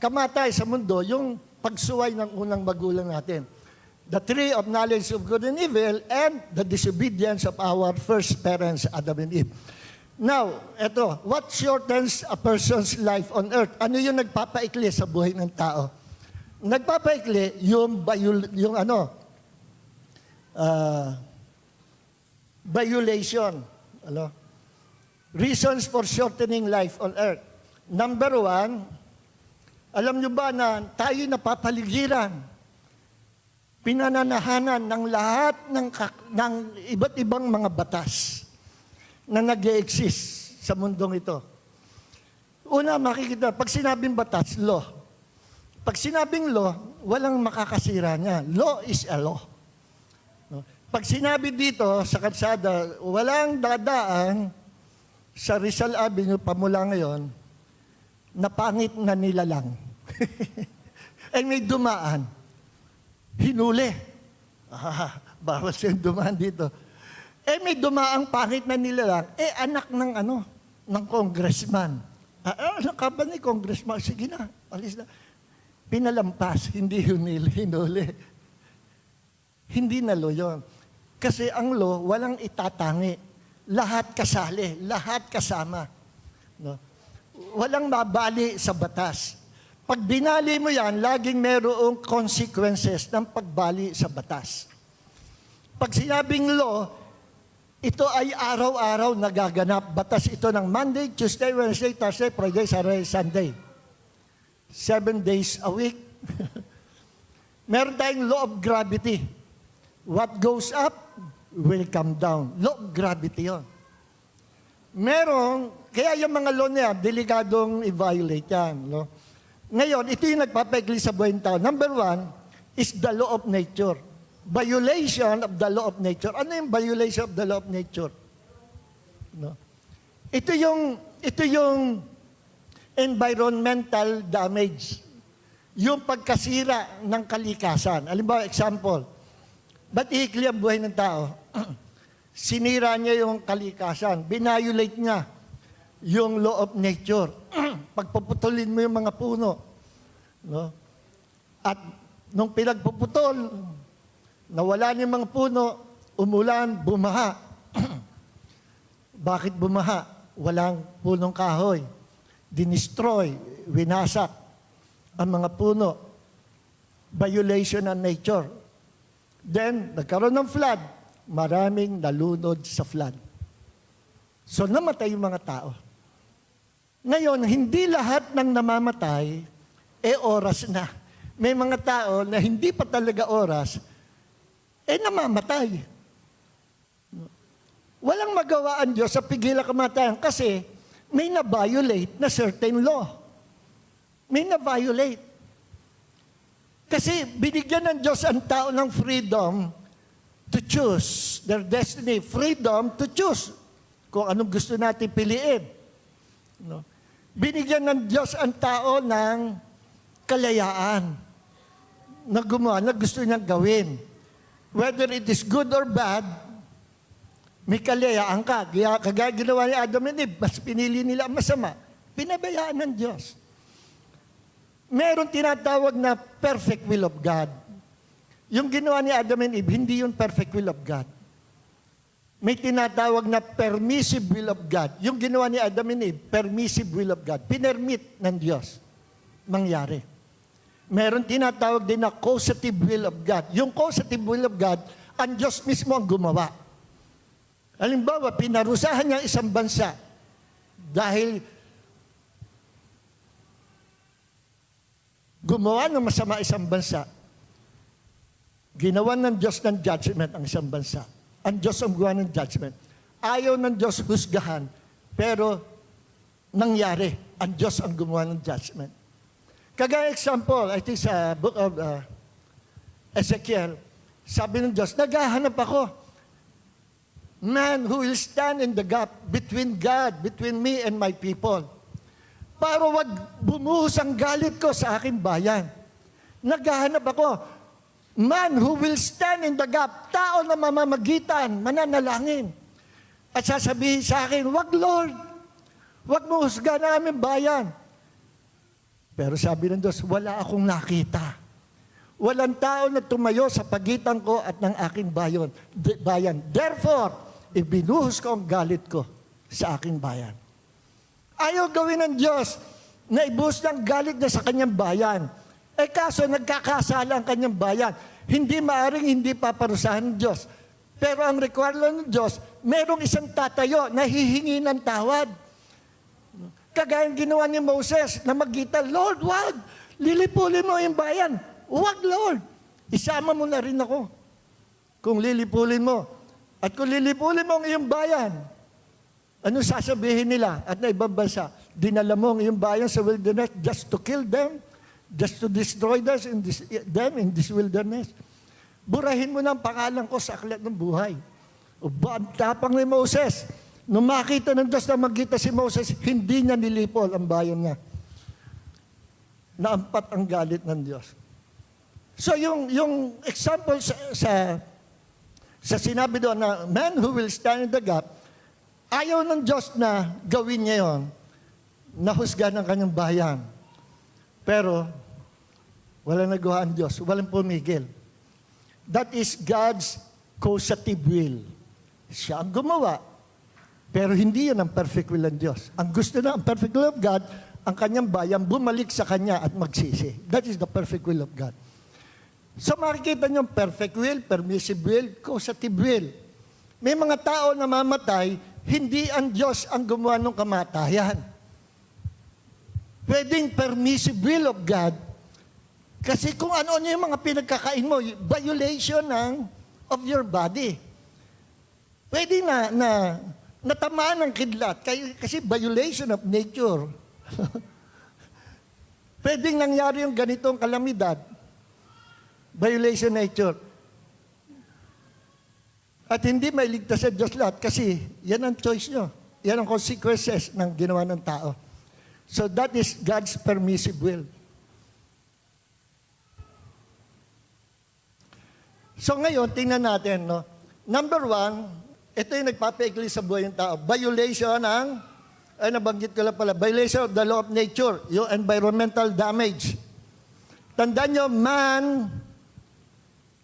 A: kamatay sa mundo, yung pagsuway ng unang magulang natin. The tree of knowledge of good and evil and the disobedience of our first parents, Adam and Eve. Now, eto, what shortens a person's life on earth? Ano yung nagpapaikli sa buhay ng tao? Nagpapaikli violation. Reasons for shortening life on earth. Number one, alam nyo ba na tayo napapaligiran, pinananahanan ng lahat ng iba't ibang mga batas na nag-e-exist sa mundong ito. Una, makikita, pag sinabing batas, law. Pag sinabing law, walang makakasira niya. Law is a law. Pag sinabi dito sa kalsada, walang dadaan sa Rizal Avenue, pamula ngayon, napangit na nila lang. Ay may dumaan. Hinuli. Bawal siyang dumaan dito. May dumaang pangit na nila lang. Anak ng congressman. Anak ka ba ni congressman? Sige na, alis na. Pinalampas, hindi yun hinuli. Hindi na law yun. Kasi ang law, walang itatangi. Lahat kasali, lahat kasama. No? Walang mabali sa batas. Pag binali mo yan, laging merong consequences ng pagbali sa batas. Pag sinabing law, ito ay araw-araw nagaganap. Batas ito ng Monday, Tuesday, Wednesday, Thursday, Friday, Saturday, Sunday. 7 days a week. Meron tayong law of gravity. What goes up will come down. Law of gravity yun. Kaya yung mga law niya, delikadong i-violate yan. No? Ngayon, ito yung nagpapaigli sa buhay ng tao. Number 1 is the law of nature. Violation of the law of nature. Ano yung violation of the law of nature? No? Ito yung environmental damage. Yung pagkasira ng kalikasan. Halimbawa, example, ba't ihikli ang buhay ng tao? Sinira niya yung kalikasan. Binayolate niya yung law of nature. Pagpuputulin mo yung mga puno. No? At nung pinagpuputol, nawala yung mga puno, umulan, bumaha. Bakit bumaha? Walang punong kahoy. Dinestroy, winasak ang mga puno. Violation ng nature. Then, nagkaroon ng flood. Maraming nalunod sa flood. So, namatay yung mga tao. Ngayon, hindi lahat ng namamatay, oras na. May mga tao na hindi pa talaga oras, namamatay. Walang magawa ang Diyos sa pigilan kamatayan kasi may na-violate na certain law. May na-violate. Kasi binigyan ng Diyos ang tao ng freedom to choose their destiny. Freedom to choose kung anong gusto natin piliin. No? Binigyan ng Diyos ang tao ng kalayaan na gumawa, na gusto niyang gawin. Whether it is good or bad, may kalayaan ka. Kagaya ginawa ni Adam and Eve, mas pinili nila ang masama. Pinabayaan ng Diyos. Meron tinatawag na perfect will of God. Yung ginawa ni Adam and Eve, hindi yung perfect will of God. May tinatawag na permissive will of God. Yung ginawa ni Adam and Eve, permissive will of God. Pinermit ng Diyos mangyari. Meron tinatawag din na causative will of God. Yung causative will of God, ang Diyos mismo ang gumawa. Halimbawa, pinarusahan niya isang bansa dahil gumawa ng masama isang bansa. Ginawa ng Diyos ng judgment ang isang bansa. Ang Diyos ang gumawa ng judgment. Ayaw ng Diyos husgahan, pero nangyari. Ang Diyos ang gumawa ng judgment. Kagaya example, I think sa book of Ezekiel, sabi ng Diyos, naghahanap ako. Man who will stand in the gap between God, between me and my people. Para wag bumuhos ang galit ko sa aking bayan. Naghahanap ako. Man who will stand in the gap, tao na mamamagitan, mananalangin. At sasabihin sa akin, wag Lord, wag mo husga na aming bayan. Pero sabi ng Diyos, wala akong nakita. Walang tao na tumayo sa pagitan ko at ng aking bayan. Therefore, ibinuhos ko ang galit ko sa aking bayan. Ayaw gawin ng Diyos na ibuhos ng galit na sa kanyang bayan. Kaso nagkakasala ang kanyang bayan. Hindi maaring hindi paparusahan ng Diyos. Pero ang requirement ng Diyos, merong isang tatayo na hihingi ng tawad. Kagaya ginawa ni Moses na magitan, Lord, wag! Lilipulin mo yung bayan. Wag, Lord! Isama mo na rin ako. Kung lilipulin mo. At kung lilipulin mo ang iyong bayan, ano sasabihin nila at na ibang bansa? Dinala mo ang iyong bayan sa wilderness just to kill them, just to destroy them in this wilderness. Burahin mo na ang pangalan ko sa aklat ng buhay. O ba, ang tapang ni Moses. Nung makita ng Diyos na magkita si Moses, hindi niya nilipol ang bayan niya. Naampat ang galit ng Diyos. So yung example sa sinabi doon na man who will stand in the gap, ayaw ng Diyos na gawin niya yun, nahusga ng kanyang bayan. Pero, Walang nagawa ang Diyos. Walang pumigil. That is God's causative will. Siya ang gumawa. Pero hindi yan ang perfect will ng Diyos. Ang gusto na, ang perfect will of God, ang kanyang bayan bumalik sa kanya at magsisi. That is the perfect will of God. So makikita niyo perfect will, permissive will, causative will. May mga tao na mamatay, hindi ang Diyos ang gumawa ng kamatayan. Pwedeng permissive will of God. Kasi kung ano-ano yung mga pinagkakain mo, violation of your body. Pwede na natamaan ng kidlat kasi violation of nature. Pwedeng nangyari yung ganitong kalamidad. Violation nature. At hindi may ligtas sa Diyos lahat kasi yan ang choice nyo. Yan ang consequences ng ginawa ng tao. So that is God's permissive will. So ngayon, tingnan natin, no? Number 1, ito yung nagpapaigli sa buhay ng tao. Violation nabanggit ko lang pala, violation of the law of nature, yung environmental damage. Tandaan nyo,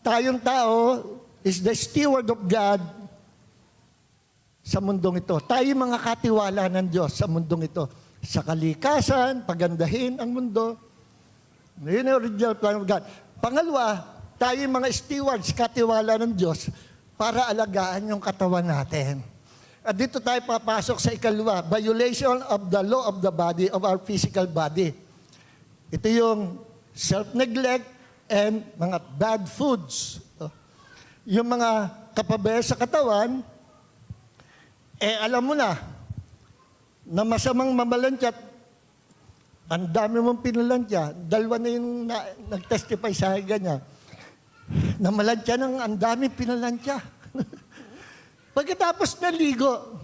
A: tayong tao, is the steward of God sa mundong ito. Tayo mga katiwala ng Diyos sa mundong ito. Sa kalikasan, pagandahin ang mundo. Yun yung original plan of God. Pangalawa, tayo mga stewards, katiwala ng Diyos para alagaan yung katawan natin. At dito tayo papasok sa ikalawa, violation of the law of the body, of our physical body. Ito yung self-neglect and mga bad foods. Yung mga kapabayaan sa katawan, alam mo na masamang mamalantya, ang dami mong pinalantya, dalawa na yung nag-testify sa akin ganyan, namalantya ng ang dami pinalantya. Pagkatapos naligo,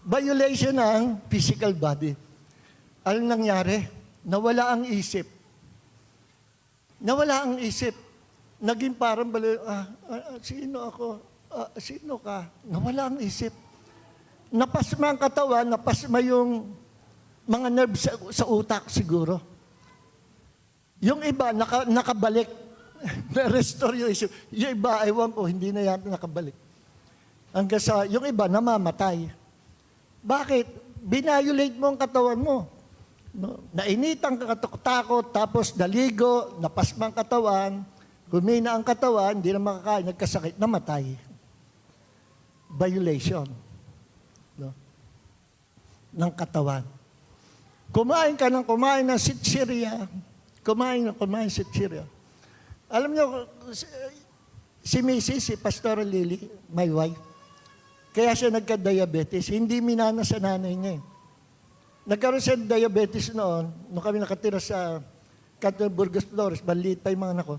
A: violation ng physical body. Anong nangyari? Nawala ang isip. Nawala ang isip. Naging parang sino ako? Sino ka? Nawala ang isip. Napasma ang katawan, napasma yung mga nerves sa utak siguro. Yung iba, nakabalik. Na-restore yung isip. Yung iba, ewan ko, hindi na yan nakabalik. Hanggang sa, yung iba, namamatay. Bakit? Binayolate mo ang katawan mo. No? Nainitang takot, tapos naligo, napasma ang katawan, humina ang katawan, hindi na makakain, nagkasakit, namatay. Violation. No? Ng katawan. Kumain ka ng sitsirya. Kumain sitsirya. Alam niyo, si Mrs., si Pastor Lily, my wife, kaya siya nagka-diabetes, hindi minana sa nanay niya. Nagkaroon siya ng diabetes noon, nung kami nakatira sa Canton Burgos Flores, maliit pa yung mga anak ko.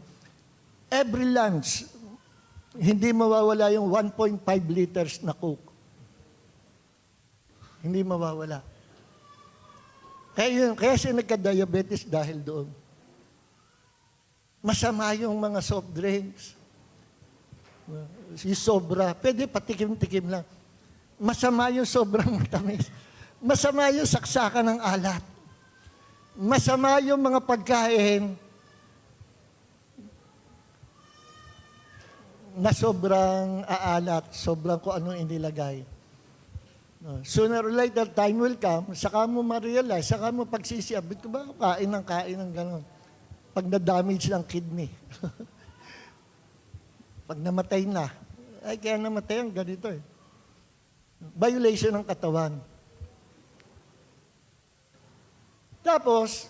A: Every lunch, hindi mawawala yung 1.5 liters na Coke. Hindi mawawala. Kaya siya nagka-diabetes dahil doon. Masama yung mga soft drinks. Yung sobra. Pwede patikim-tikim lang. Masama yung sobrang matamis. Masama yung saksakan ng alat. Masama yung mga pagkain na sobrang aalat, sobrang kung anong inilagay. Sooner or later, time will come, saka mo ma-realize, saka mo pagsisiyabit ko ba kain ng gano'n? Pag na-damage ng kidney. Pag namatay na, kaya namatay ang ganito eh. Violation ng katawan. Tapos,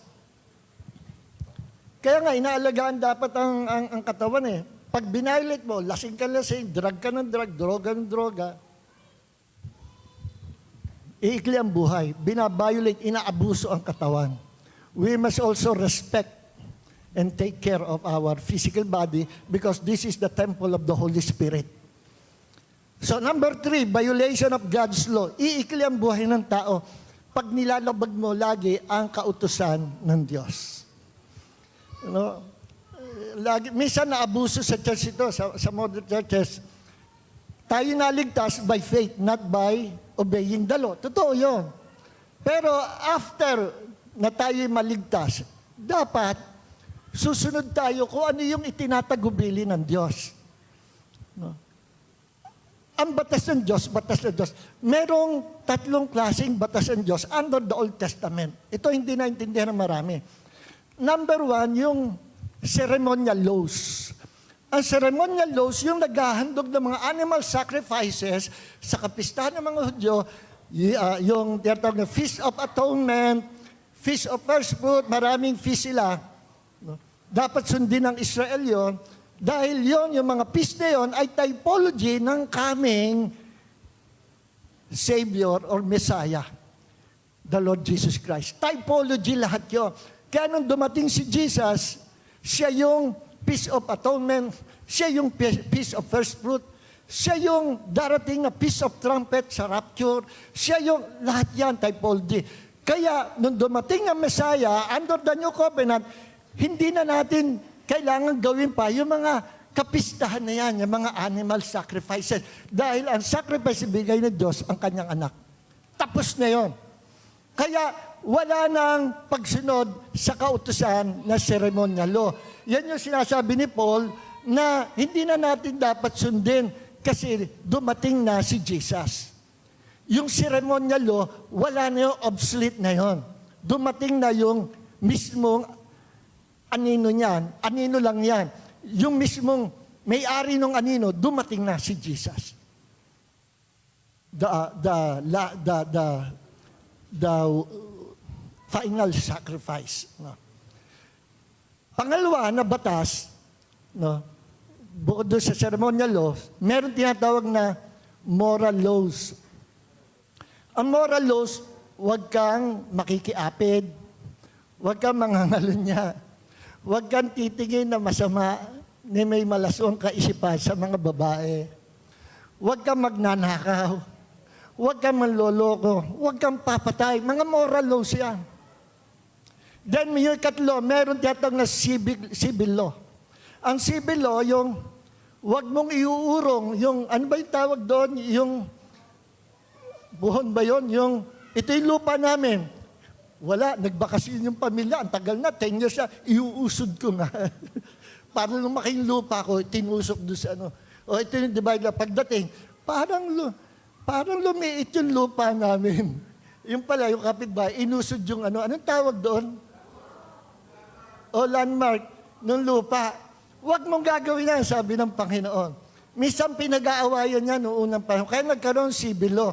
A: kaya nga, inaalagaan dapat ang katawan eh. Pag binailit mo, lasing ka lasing, drug ka ng drug, droga ng droga, iikli ang buhay. Binabiolate, inaabuso ang katawan. We must also respect and take care of our physical body because this is the temple of the Holy Spirit. So number 3, violation of God's law. Iikli ang buhay ng tao pag nilalabag mo lagi ang kautusan ng Diyos. You know, minsan naabuso sa church ito, sa modern churches. Tayo naligtas by faith, not by obeying the law. Totoo yun. Pero after na tayo maligtas, dapat susunod tayo kung ano yung itinatagubili ng Diyos. No? Ang batas ng Diyos, batas ng Diyos. Merong 3 klaseng batas ng Diyos under the Old Testament. Ito hindi naintindihan ng marami. Number 1, yung ceremonial laws. Ang ceremonial laws, yung naghahandog ng mga animal sacrifices sa kapistahan ng mga Hudyo, yung tinatawag na Feast of Atonement, Feast of First Fruit, maraming feast sila. No? Dapat sundin ng Israel yon. Dahil yon, yung mga feast na yon ay typology ng coming Savior or Messiah, the Lord Jesus Christ. Typology lahat yon. Kaya nung dumating si Jesus, siya yung Feast of Atonement, siya yung Feast of First Fruit, siya yung darating na Feast of Trumpet sa rapture, siya yung lahat yan, typology. Kaya nung dumating ang Messiah, under the New Covenant, hindi na natin kailangan gawin pa yung mga kapistahan na yan, yung mga animal sacrifices. Dahil ang sacrifice ibigay ng Diyos ang kanyang anak. Tapos na yon. Kaya wala nang pagsunod sa kautusan na ceremonial law. Yan yung sinasabi ni Paul na hindi na natin dapat sundin kasi dumating na si Jesus. Yung ceremonial law, wala na yung obsolete na yon. Dumating na yung mismong anino niyan, anino lang yan. Yung mismong may-ari ng anino, dumating na si Jesus. The final sacrifice. No? Pangalawa na batas, no? Bukod doon sa ceremonial laws, meron tinatawag na moral laws. Ang moral laws, huwag kang makikiapid, huwag kang mangangalunya, huwag kang titingin na masama ni may malasong kaisipan sa mga babae. Huwag kang magnanakaw. Huwag kang manloloko. Huwag kang papatay. Mga moral laws yan. Then, yung katlo, meron tiyatang na civil law. Ang civil law, yung huwag mong iuurong, yung, ano ba yung tawag doon? Yung, buhon ba yun? Yung, ito yung lupa namin. Wala, nagbakasyon yung pamilya, ang tagal na, 10 years na, iuusod ko nga. Para lumaking lupa ko, tinusok doon sa ano. O ito yung divide na pagdating, parang lumiit yung lupa namin. Yung pala, yung kapitbahay, inusod yung ano, anong tawag doon? O landmark ng lupa. Huwag mong gagawin yan, sabi ng Panginoon. Minsan pinag-aawayan niya noong unang panahon. Kaya nagkaroon civil law.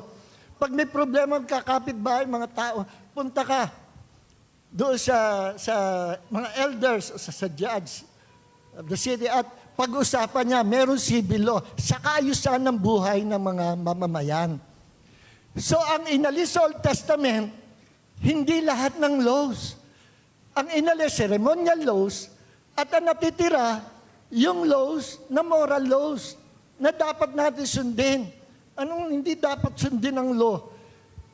A: Pag may problema ang kakapitbahay, mga tao, punta ka doon sa mga elders o sa judge of the city at pag-usapan niya, meron civil law sa kaayusan ng buhay ng mga mamamayan. So, ang inalis sa Old Testament, hindi lahat ng laws. Ang inalis, ceremonial laws, at ang natitira, yung laws na moral laws na dapat natin sundin. Anong hindi dapat sundin ang law?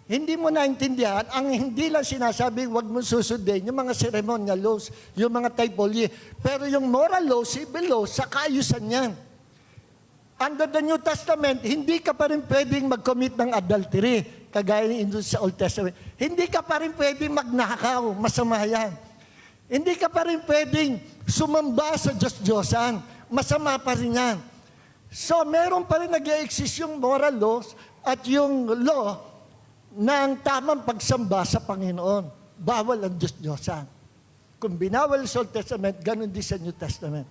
A: Hindi mo naintindihan, ang hindi lang sinasabi, huwag mo susundin, yung mga ceremonial laws, yung mga typology. Pero yung moral law, civil law, sa kaayusan yan. Under the New Testament, hindi ka pa rin pwedeng mag-commit ng adultery, kagaya ng sa Old Testament. Hindi ka pa rin pwedeng magnakaw, masama yan. Hindi ka pa rin pwedeng sumamba sa Diyos-Diyosan, masama pa rin yan. So, meron pa rin nag-i-exist yung moral laws at yung law ng tamang pagsamba sa Panginoon. Bawal ang Diyos-Diyosan. Kung binawal sa Old Testament, ganun din sa New Testament.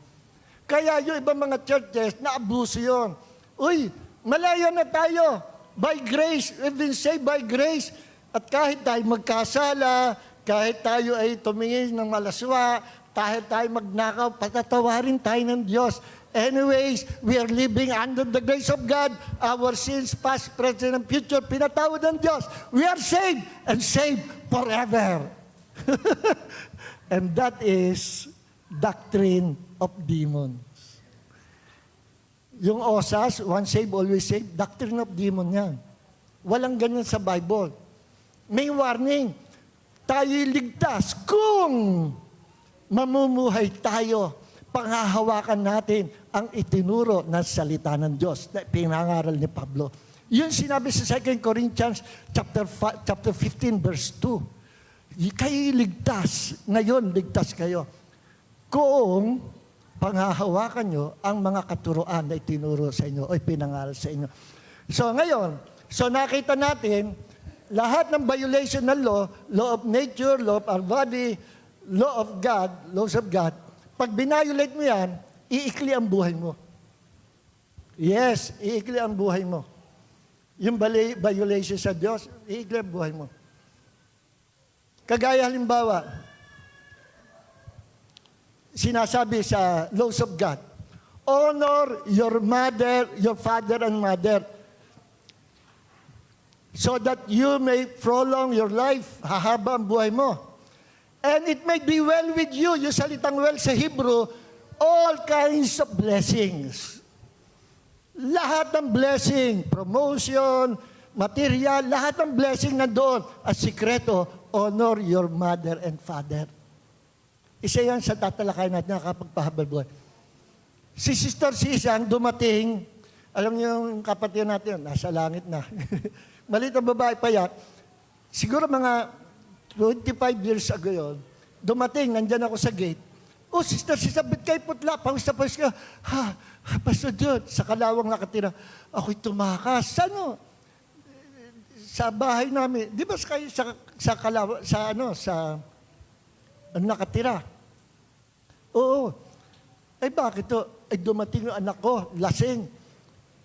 A: Kaya yung ibang mga churches, na-abuso yun. Uy, malaya na tayo. By grace, we've been saved by grace. At kahit tayo magkasala, kahit tayo ay tumingin ng malaswa, kahit tayo magnakaw, patatawarin tayo ng Diyos. Anyways, we are living under the grace of God. Our sins, past, present, and future, pinatawad ng Diyos. We are saved and saved forever. And that is doctrine of demons. Yung OSAS, once saved, always saved, doctrine of demon yan. Walang ganyan sa Bible. May warning. Tayo'y ligtas kung mamumuhay tayo, panghahawakan natin ang itinuro ng salita ng Diyos na pinangaral ni Pablo. Yun sinabi sa 2 Corinthians chapter 15 verse 2. Kayo'y ligtas. Ngayon, ligtas kayo. kung panghahawakan nyo ang mga katuroan na itinuro sa inyo o ipinangaral sa inyo. So ngayon, nakita natin, lahat ng violation ng law of nature, law of our body, law of God, laws of God, pag binayolate mo yan, iikli ang buhay mo. Yes, iikli ang buhay mo. Yung violation sa Diyos, iikli ang buhay mo. Kagaya halimbawa, sinasabi sa laws of God, honor your mother, your father and mother, so that you may prolong your life, hahaba ang buhay mo. And it may be well with you, yung salitang well sa Hebrew, all kinds of blessings. Lahat ng blessing, promotion, material, lahat ng blessing na doon. At sikreto, honor your mother and father. Isa yan sa tatalakay natin na kapagpahabal buhay. Si Sister Sisang dumating, alam niyo yung kapatid natin, nasa langit na. Maliit ang babae pa yan. Siguro mga 25 years ago yun, dumating, nandyan ako sa gate. Oh, Sister Sisang, ba't kayo putla? Pawis na pawis ka. Pastor John, sa Kalawang nakatira. Ako'y tumakas. Ano? Sa bahay namin. Di ba kayo sa Kalawang, nakatira? Oo. Ay bakit to? Ay dumating yung anak ko, lasing.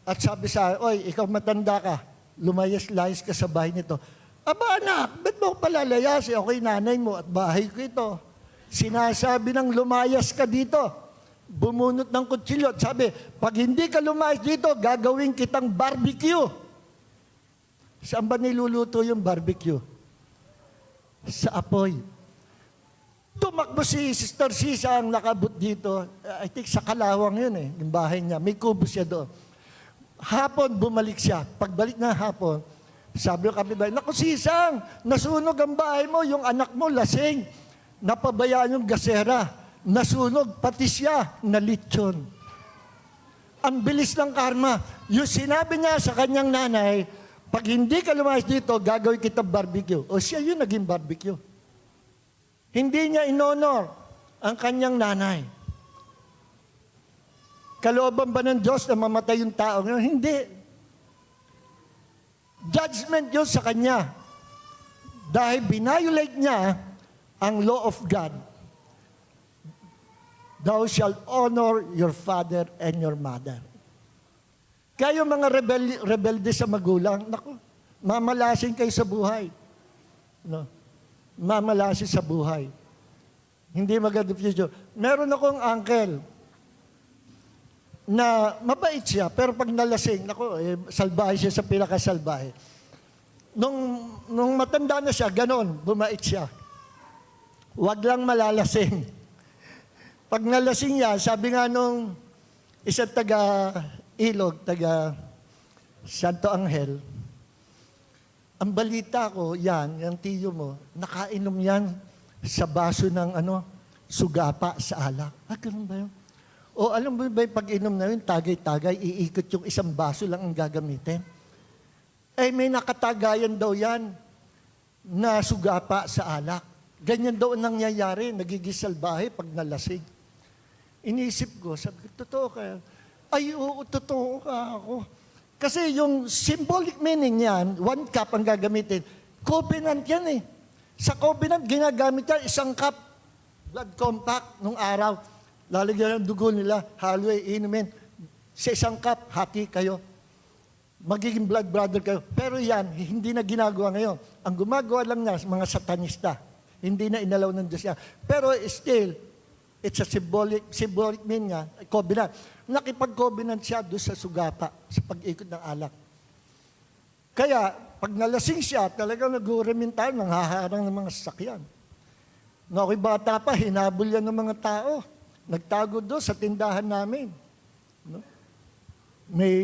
A: At sabi sa oy, ikaw matanda ka. Lumayas-layas ka sa bahay nito. Aba anak, ba't mo palalayas? Ako'y nanay mo at bahay ko ito. Sinasabi ng lumayas ka dito. Bumunot ng kutsilyo at sabi, pag hindi ka lumayas dito, gagawin kitang barbecue. Saan ba niluluto yung barbecue? Sa apoy. Tumakbo si Sister Sisa ang nakabot dito. I think sa Kalawang yun yung bahay niya. May kubo siya doon. Hapon, bumalik siya. Pagbalik na hapon, sabi ko kapitbahay, naku Sisang, nasunog ang bahay mo, yung anak mo lasing. Napabayaan yung gasera. Nasunog, pati siya, nalitsyon. Ang bilis ng karma. Yung sinabi niya sa kanyang nanay, pag hindi ka lumayas dito, gagawin kita barbecue. O siya yun naging barbecue. Hindi niya inonor ang kanyang nanay. Kalooban ba ng Diyos na mamatay yung tao ngayon? Hindi. Judgment yun sa kanya. Dahil binayolate niya ang law of God. Thou shalt honor your father and your mother. Kayo mga rebelde sa magulang, naku, mamalasin kayo sa buhay. No? Mamalasin sa buhay. Hindi maganda future. Meron akong uncle na mabait siya, pero pag nalasing, naku, salbahe siya sa pinakasalbahe. Nung matanda na siya, ganon, bumait siya. Huwag lang malalasing. Pag nalasing niya, sabi nga nung isang taga-ilog, taga-Santo Angel, ang balita ko, yung tiyo mo, nakainom yan sa baso ng sugapa sa alak. Ganun ba yun? O alam mo ba yung pag-inom na yun, tagay-tagay, iikot yung isang baso lang ang gagamitin? May nakatagayan daw yan na sugapa sa alak. Ganyan daw ang nangyayari, nagigisalbahe pag nalasing. Inisip ko, sabi ko, totoo ka? Ay, oo, totoo ka ako. Kasi yung symbolic meaning yan, 1 cup ang gagamitin. Covenant yan Sa covenant, ginagamit yan, 1 cup blood compact nung araw. Lalagyan ng dugo nila, halway, inumin. Sa 1 cup, hati kayo. Magiging blood brother kayo. Pero yan, hindi na ginagawa ngayon. Ang gumagawa lang niya, mga satanista. Hindi na inalaw ng Diyos yan. Pero still, it's a symbolic meaning nga, covenant. Nakipag-covenant siya doon sa sugapa, sa pag-ikot ng alak. Kaya, pag nalasing siya, talagang nag-uremintahan, nanghaharang ng mga sasakyan. Nung ako'y bata pa, hinabol yan ng mga tao. Nagtago doon sa tindahan namin. No?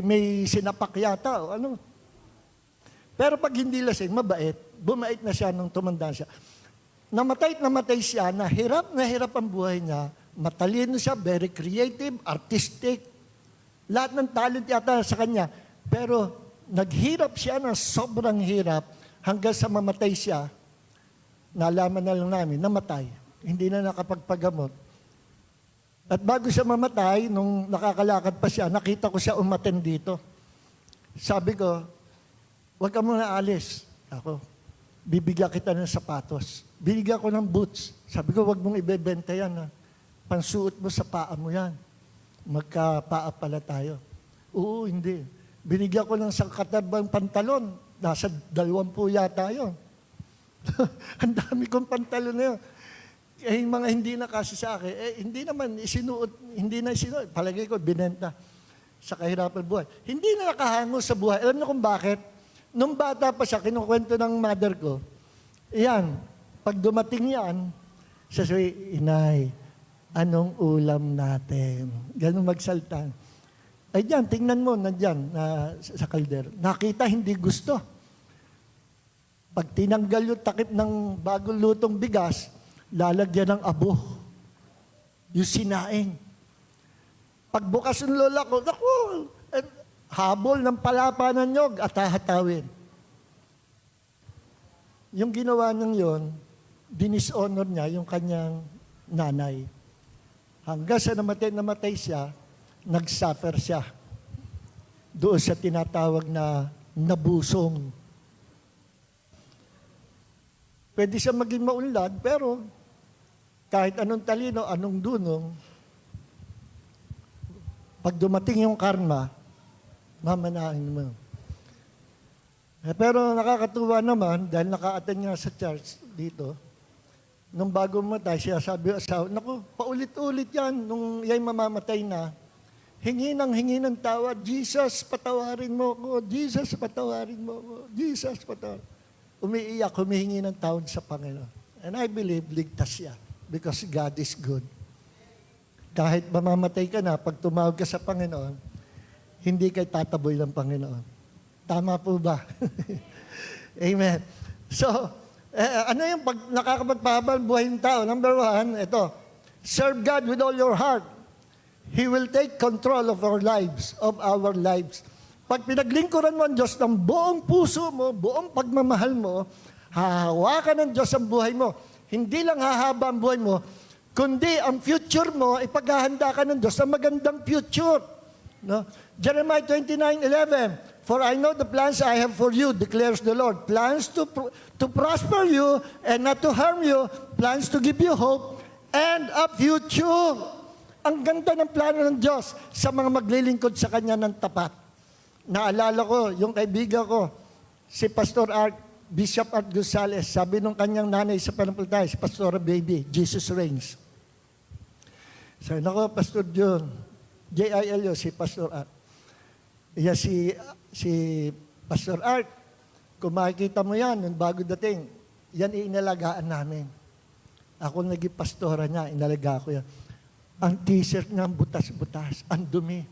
A: May sinapak yata o ano. Pero pag hindi lasing, mabait. Bumait na siya nung tumanda siya. Namatay siya, na hirap ang buhay niya. Matalino siya, very creative, artistic. Lahat ng talent yata sa kanya. Pero naghirap siya ng sobrang hirap hanggang sa mamatay siya. Nalaman na lang namin, namatay. Hindi na nakapagpagamot. At bago siya mamatay, nung nakakalakad pa siya, nakita ko siya umaten dito. Sabi ko, huwag ka muna alis. Ako, bibigyan kita ng sapatos. Binigyan ko ng boots. Sabi ko, huwag mong ibebenta yan. Ha? Pansuot mo sa paa mo yan. Magkapaa pala tayo. Oo, hindi. Binigyan ko ng sangkatabang pantalon. Nasa 20 yata yun. Ang dami kong pantalon na yun. Yung mga hindi na kasi sa akin, hindi naman isinuot, hindi na isinuot. Palagay ko, binenta sa kahirapan buhay. Hindi na nakahango sa buhay. Alam niyo kung bakit? Nung bata pa siya, kinukwento ng mother ko, yan, pag dumating yan, sasabi, Inay, anong ulam natin? Ganun magsalta. Ay diyan, tingnan mo, nandyan, sa kalder. Nakita, hindi gusto. Pag tinanggal yung takip ng bagong lutong bigas, lalagyan ng abo. Yung sinaing. Pagbukas ng lola ko, naku, habol ng palapa ng nyog at hahatawin. Yung ginawa ng yon, dinishonor niya yung kanyang nanay. Hanggang sa namatay siya, nag-suffer siya. Doon sa tinatawag na nabusong. Pwede siya maging maunlad, pero kahit anong talino, anong dunong, pag dumating yung karma, mamanahin mo. Pero nakakatuwa naman, dahil naka-attend nga sa church dito, nung bago matay siya, sabi asawa, naku, paulit-ulit yan, nung yan mamamatay na, hingi ng tawad, Jesus, patawarin mo ko, Jesus, patawarin mo ko, Jesus, patawarin. Umiiyak, humihingi ng tawad sa Panginoon. And I believe, ligtas siya. Because God is good. Kahit mamamatay ka na, pag tumawag ka sa Panginoon, hindi kay tataboy ng Panginoon. Tama po ba? Amen. So, ano yung pag nakakapagpahabal buhay ng tao? Number 1, ito, serve God with all your heart. He will take control of our lives, Pag pinaglingkuran mo ang Diyos ng buong puso mo, buong pagmamahal mo, hahawakan ng Diyos ang buhay mo. Hindi lang hahaba ang buhay mo, kundi ang future mo, ipaghahanda ka ng Diyos sa magandang future. No? Jeremiah 29:11, For I know the plans I have for you, declares the Lord. Plans to prosper you and not to harm you, plans to give you hope and a future. Ang ganda ng plano ng Diyos sa mga maglilingkod sa Kanya ng tapat. Naalala ko, yung kaibigan ko, si Pastor Art, Bishop Art Gonzales, sabi nung kanyang nanay sa panampalataya, si Pastor Baby, Jesus Reigns. Sabi nako, Pastor John, J.I.L.O., si Pastor Art. Iya si Pastor Art, kung makikita mo yan, nung bago dating, yan inalagaan namin. Ako naging pastora niya, inalaga ko yan. Ang t-shirt niya, butas-butas, ang dumi.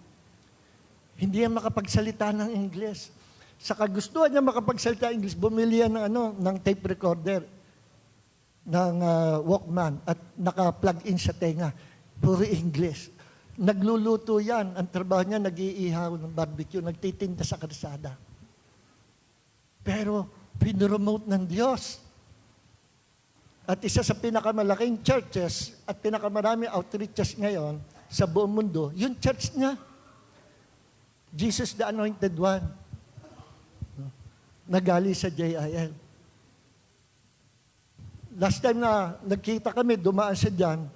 A: Hindi yan makapagsalita ng English. Sa kagustuhan niya makapagsalita ng English, bumili yan ng tape recorder, ng Walkman, at naka-plug in sa tenga. Puro English. Nagluluto yan. Ang trabaho niya, nag-iihaw ng barbecue, nagtitinda sa kalsada. Pero, pinromote ng Diyos. At isa sa pinakamalaking churches at pinakamaraming outreaches ngayon sa buong mundo, yung church niya. Jesus the Anointed One. Nagali sa JIL. Last time na nagkita kami, dumaan siya dyan.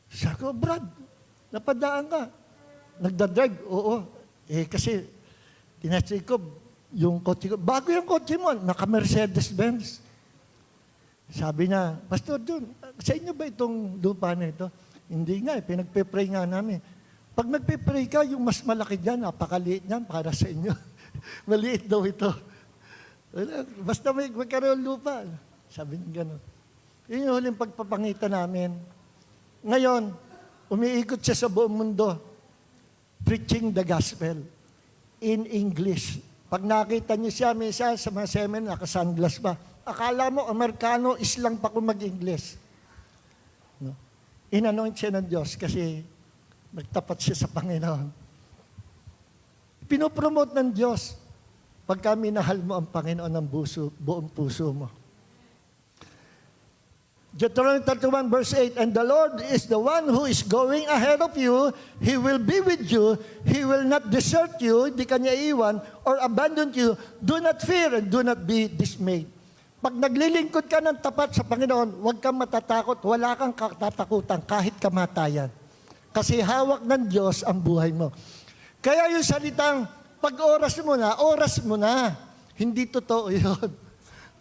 A: Sabi ko, Brad, napadaan ka. Nagdadrive, oo. Kasi, tinatry ko, yung kotse ko, bago yung kotse mo, naka-Mercedes-Benz. Sabi niya, Pastor John, sa inyo ba itong lupa na ito? Hindi nga, pinagpe-pray nga namin. Pag nagpe-pray ka, yung mas malaki dyan, napakaliit niyan para sa inyo. Maliit daw ito. Basta magkaroon lupa. Sabi niya gano'n. Yun yung huling pagpapangitan namin. Ngayon, umiikot siya sa buong mundo, preaching the gospel in English. Pag nakita niyo siya, minsan sa mga semen, nakasunglass pa. Akala mo, Amerikano, islang pa kung mag-English. No? Inanoint siya ng Diyos kasi nagtapat siya sa Panginoon. Pinopromote ng Diyos pagka minahal mo ang Panginoon ng buong puso mo. Deuteronomy 31 verse 8, and the Lord is the one who is going ahead of you. He will be with you. He will not desert you, hindi kanya iwan, or abandon you. Do not fear and do not be dismayed. Pag naglilingkod ka ng tapat sa Panginoon, huwag kang matatakot, wala kang katatakutan kahit kamatayan. Kasi hawak ng Diyos ang buhay mo. Kaya yung salitang, pag oras mo na. Hindi totoo yun.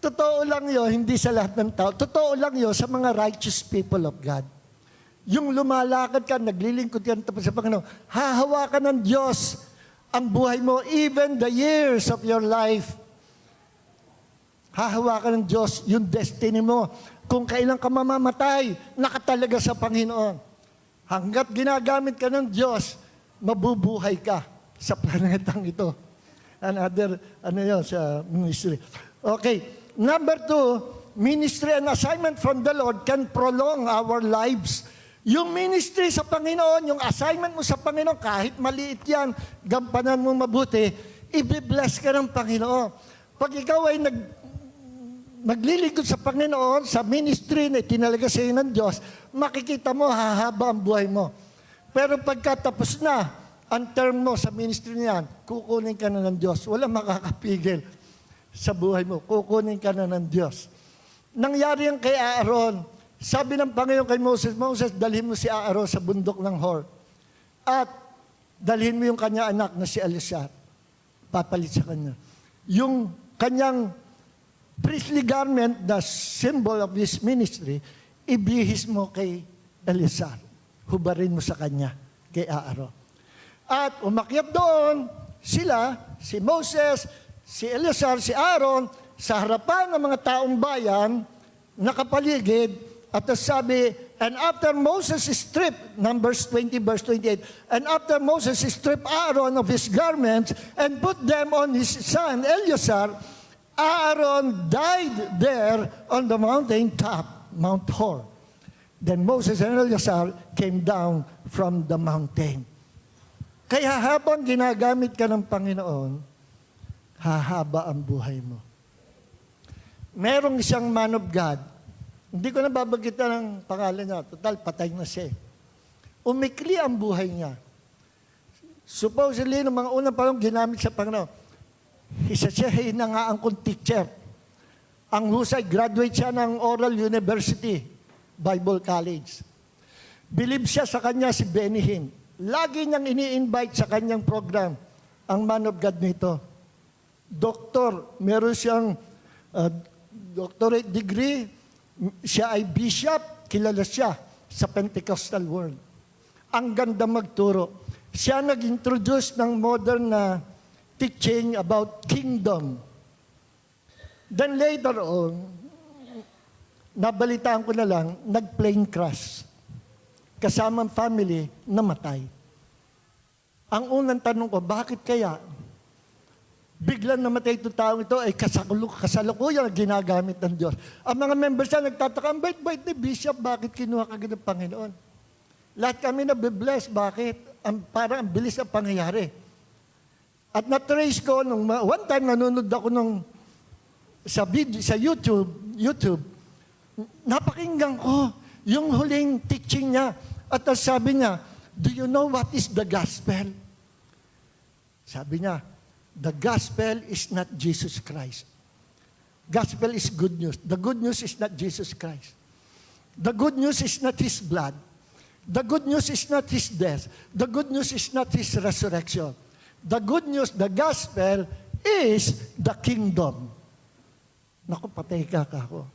A: Totoo lang yun, hindi sa lahat ng tao. Totoo lang yun sa mga righteous people of God. Yung lumalakad ka, naglilingkod ka tapos sa Panginoon, hahawakan ng Diyos ang buhay mo, even the years of your life. Hahawakan ng Diyos yung destiny mo. Kung kailan ka mamamatay, nakatalaga sa Panginoon. Hanggat ginagamit ka ng Diyos, mabubuhay ka sa planetang ito. Another, sa ministry. Okay. Number 2, ministry and assignment from the Lord can prolong our lives. Yung ministry sa Panginoon, yung assignment mo sa Panginoon, kahit maliit yan, gampanan mo mabuti, i-bless ka ng Panginoon. Pag ikaw ay naglilingkod sa Panginoon, sa ministry na itinalaga sa iyo ng Diyos, makikita mo, hahaba ang buhay mo. Pero pagkatapos na, ang term mo sa ministry niyan, kukunin ka na ng Diyos. Wala makakapigil sa buhay mo. Kukunin ka na ng Diyos. Nangyari yan kay Aaron. Sabi ng Panginoon kay Moses, Moses, dalhin mo si Aaron sa bundok ng Hor. At dalhin mo yung kanya anak na si Eleazar. Papalit sa kanya. Yung kanyang priestly garment, the symbol of his ministry, ibihis mo kay Eleazar. Hubarin mo sa kanya, kay Aaron. At umakyat doon, sila, si Moses, si Eleazar, si Aaron, sa harapan ng mga taong bayan, nakapaligid, at sabi, and after Moses stripped, Numbers 20 verse 28, and after Moses stripped Aaron of his garments and put them on his son Eleazar, Aaron died there on the mountain top, Mount Hor. Then Moses and Eleazar came down from the mountain. Kaya habang ginagamit ka ng Panginoon, hahaba ang buhay mo. Merong isang man of God, hindi ko na babagkitan ng pangalan niya, total, patay na siya. Umikli ang buhay niya. Supposedly, noong mga unang panahon ginamit sa Panginoon, isa siya hinangaangkong teacher. Ang husay, graduate siya ng Oral University, Bible College. Believe siya sa kanya si Benny Hinn. Lagi niyang ini-invite sa kanyang program ang man of God nito. Doktor, meron siyang doctorate degree, siya ay bishop, kilala siya sa Pentecostal world. Ang ganda magturo. Siya nag-introduce ng modern na teaching about kingdom. Then later on, nabalitaan ko na lang, nag-plane crash. Kasamang family, namatay. Ang unang tanong ko, bakit kaya? Biglang namatay itong taong ito ay kasalukuyan ginagamit ng Diyos. Ang mga members na nagtataka, ang bait-bait ni Bishop, bakit kinuha ka ng Panginoon? Lahat kami nabibless, bakit? Parang ang bilis ang pangyayari. At na-trace ko, one time nanonood ako sa YouTube, napakinggan ko yung huling teaching niya. At sabi niya, do you know what is the gospel? Sabi niya, the gospel is not Jesus Christ. Gospel is good news. The good news is not Jesus Christ. The good news is not His blood. The good news is not His death. The good news is not His resurrection. The good news, the gospel, is the kingdom. Naku, patay ka ako.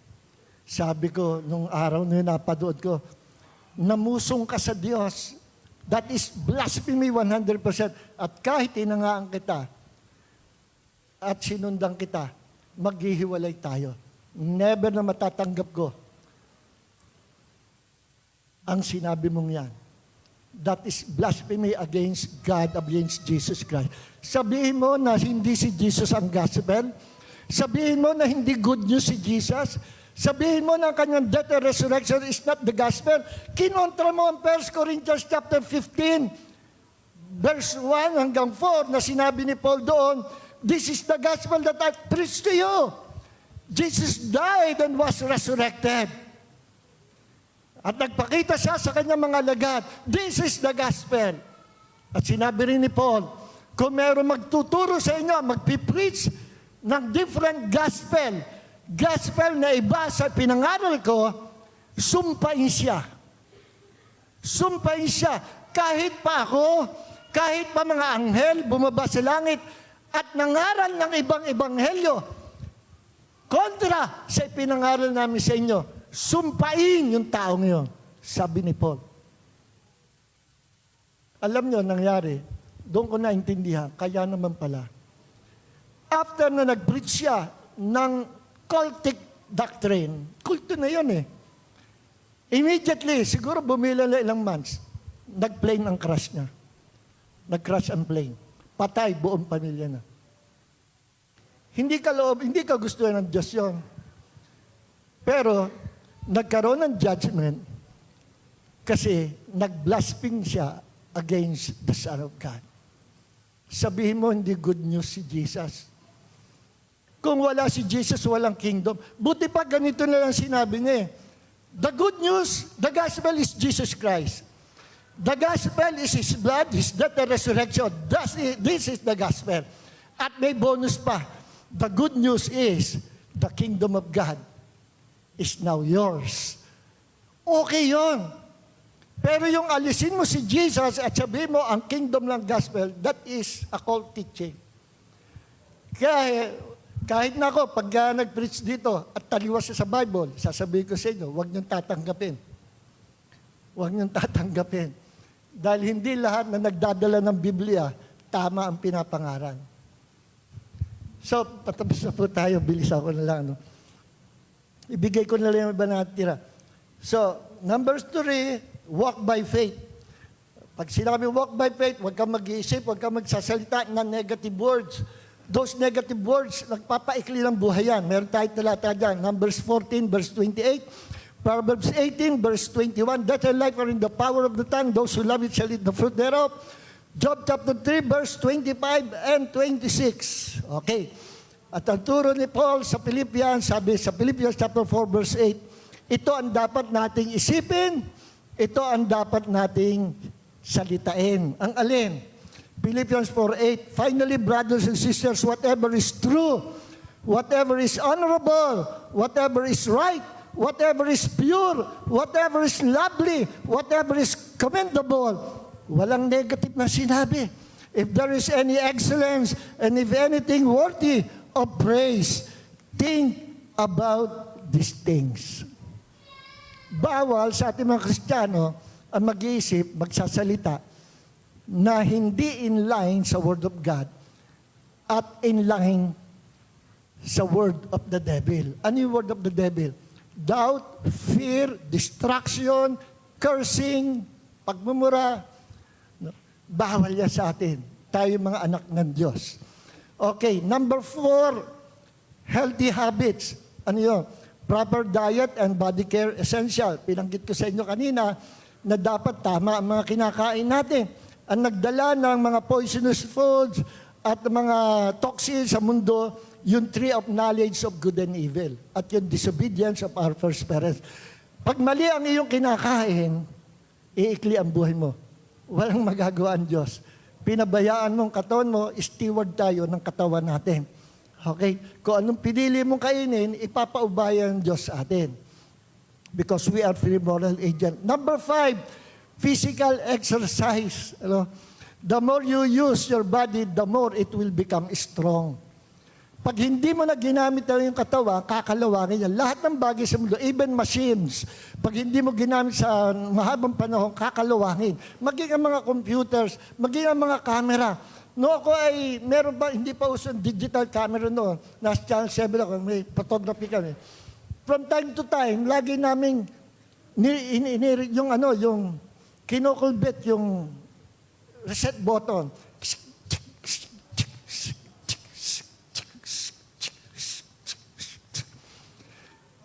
A: Sabi ko, nung araw na yun, napadood ko, namusong ka sa Diyos. That is blasphemy 100%. At kahit inangaan kita, at sinundan kita, maghihiwalay tayo. Never na matatanggap ko ang sinabi mong yan. That is blasphemy against God, against Jesus Christ. Sabihin mo na hindi si Jesus ang gospel. Sabihin mo na hindi good news si Jesus. Sabihin mo na kanyang death and resurrection is not the gospel. Kinontra mo ang 1 Corinthians chapter 15, verse 1 hanggang 4 na sinabi ni Paul doon, this is the gospel that I preach to you. Jesus died and was resurrected. At nagpakita siya sa kanyang mga alagad, this is the gospel. At sinabi rin ni Paul, kung meron magtuturo sa inyo, magpipreach ng different gospel, gospel na iba sa pinangaral ko, sumpain siya. Sumpain siya. Kahit pa ako, kahit pa mga anghel bumaba sa langit at nangaral ng ibang ebanghelyo, kontra sa pinangaral namin sa inyo, sumpain yung taong yun, sabi ni Paul. Alam nyo, nangyari, doon ko naintindihan, kaya naman pala. After na nag-preach siya ng cultic doctrine, kulto na yun eh. Immediately, siguro bumila na ilang months, nag-plane ang crash niya. Nag-crash ang plane. Patay, buong pamilya na. Hindi ka gustuhan ng Diyos yun. Pero, nagkaroon ng judgment kasi nag-blaspheme siya against the Son of God. Sabihin mo, hindi good news si Jesus. Kung wala si Jesus, walang kingdom. Buti pa ganito na lang sinabi niya eh. The good news, the gospel is Jesus Christ. The gospel is His blood, His death and resurrection. This is the gospel. At may bonus pa. The good news is the kingdom of God is now yours. Okay yun. Pero yung alisin mo si Jesus at sabihin mo ang kingdom ng gospel, that is a cult teaching. Kaya kahit na ako, pag nag-preach dito at taliwas sa Bible, sasabihin ko sa inyo, huwag niyong tatanggapin. Huwag niyong tatanggapin. Dahil hindi lahat na nagdadala ng Biblia, tama ang pinapangaral. So, patapos na po tayo, bilis ako na lang. No? Ibigay ko na lang yung iba natira. So, number 3, walk by faith. Pag sinabi walk by faith, huwag kang mag-iisip, huwag kang magsasalita ng negative words. Those negative words, nagpapaikli ng buhay yan. Meron tayong talata dyan. Numbers 14, verse 28. Proverbs 18, verse 21. Death and life are in the power of the tongue. Those who love it shall eat the fruit thereof. Job chapter 3, verse 25 and 26. Okay. At ang turo ni Paul sa Philippians, sabi sa Philippians chapter 4, verse 8, ito ang dapat nating isipin, ito ang dapat nating salitain. Ang alin? Philippians 4:8. Finally, brothers and sisters, whatever is true, whatever is honorable, whatever is right, whatever is pure, whatever is lovely, whatever is commendable, walang negative na sinabi. If there is any excellence, and if anything worthy of praise, think about these things. Bawal sa ating mga Kristiyano ang mag-iisip, magsasalita, na hindi in line sa Word of God at in line sa Word of the Devil. Ano yung Word of the Devil? Doubt, fear, distraction, cursing, pagmumura. Bawal yan sa atin. Tayo mga anak ng Diyos. Okay, number 4, healthy habits. Ano yun? Proper diet and body care essential. Pinanggit ko sa inyo kanina na dapat tama ang mga kinakain natin. Ang nagdala ng mga poisonous foods at mga toxins sa mundo, yung tree of knowledge of good and evil at yung disobedience of our first parents. Pag mali ang iyong kinakain, iikli ang buhay mo. Walang magagawa ang Diyos. Pinabayaan mong katawan mo, steward tayo ng katawan natin. Okay? Kung anong pinili mong kainin, ipapaubaya ng Diyos sa atin. Because we are free moral agent. Number 5, physical exercise. The more you use your body, the more it will become strong. Pag hindi mo na ginamit na yung katawan, kakalawangin yan. Lahat ng bagay sa mundo, even machines, pag hindi mo ginamit sa mahabang panahon, kakalawangin. Maging ang mga computers, maging ang mga camera. No, ako ay, meron ba, hindi pa uso digital camera noon. Nasa Channel 7 ako, may photography kami. From time to time, lagi namin, yung kinukulbit yung reset button.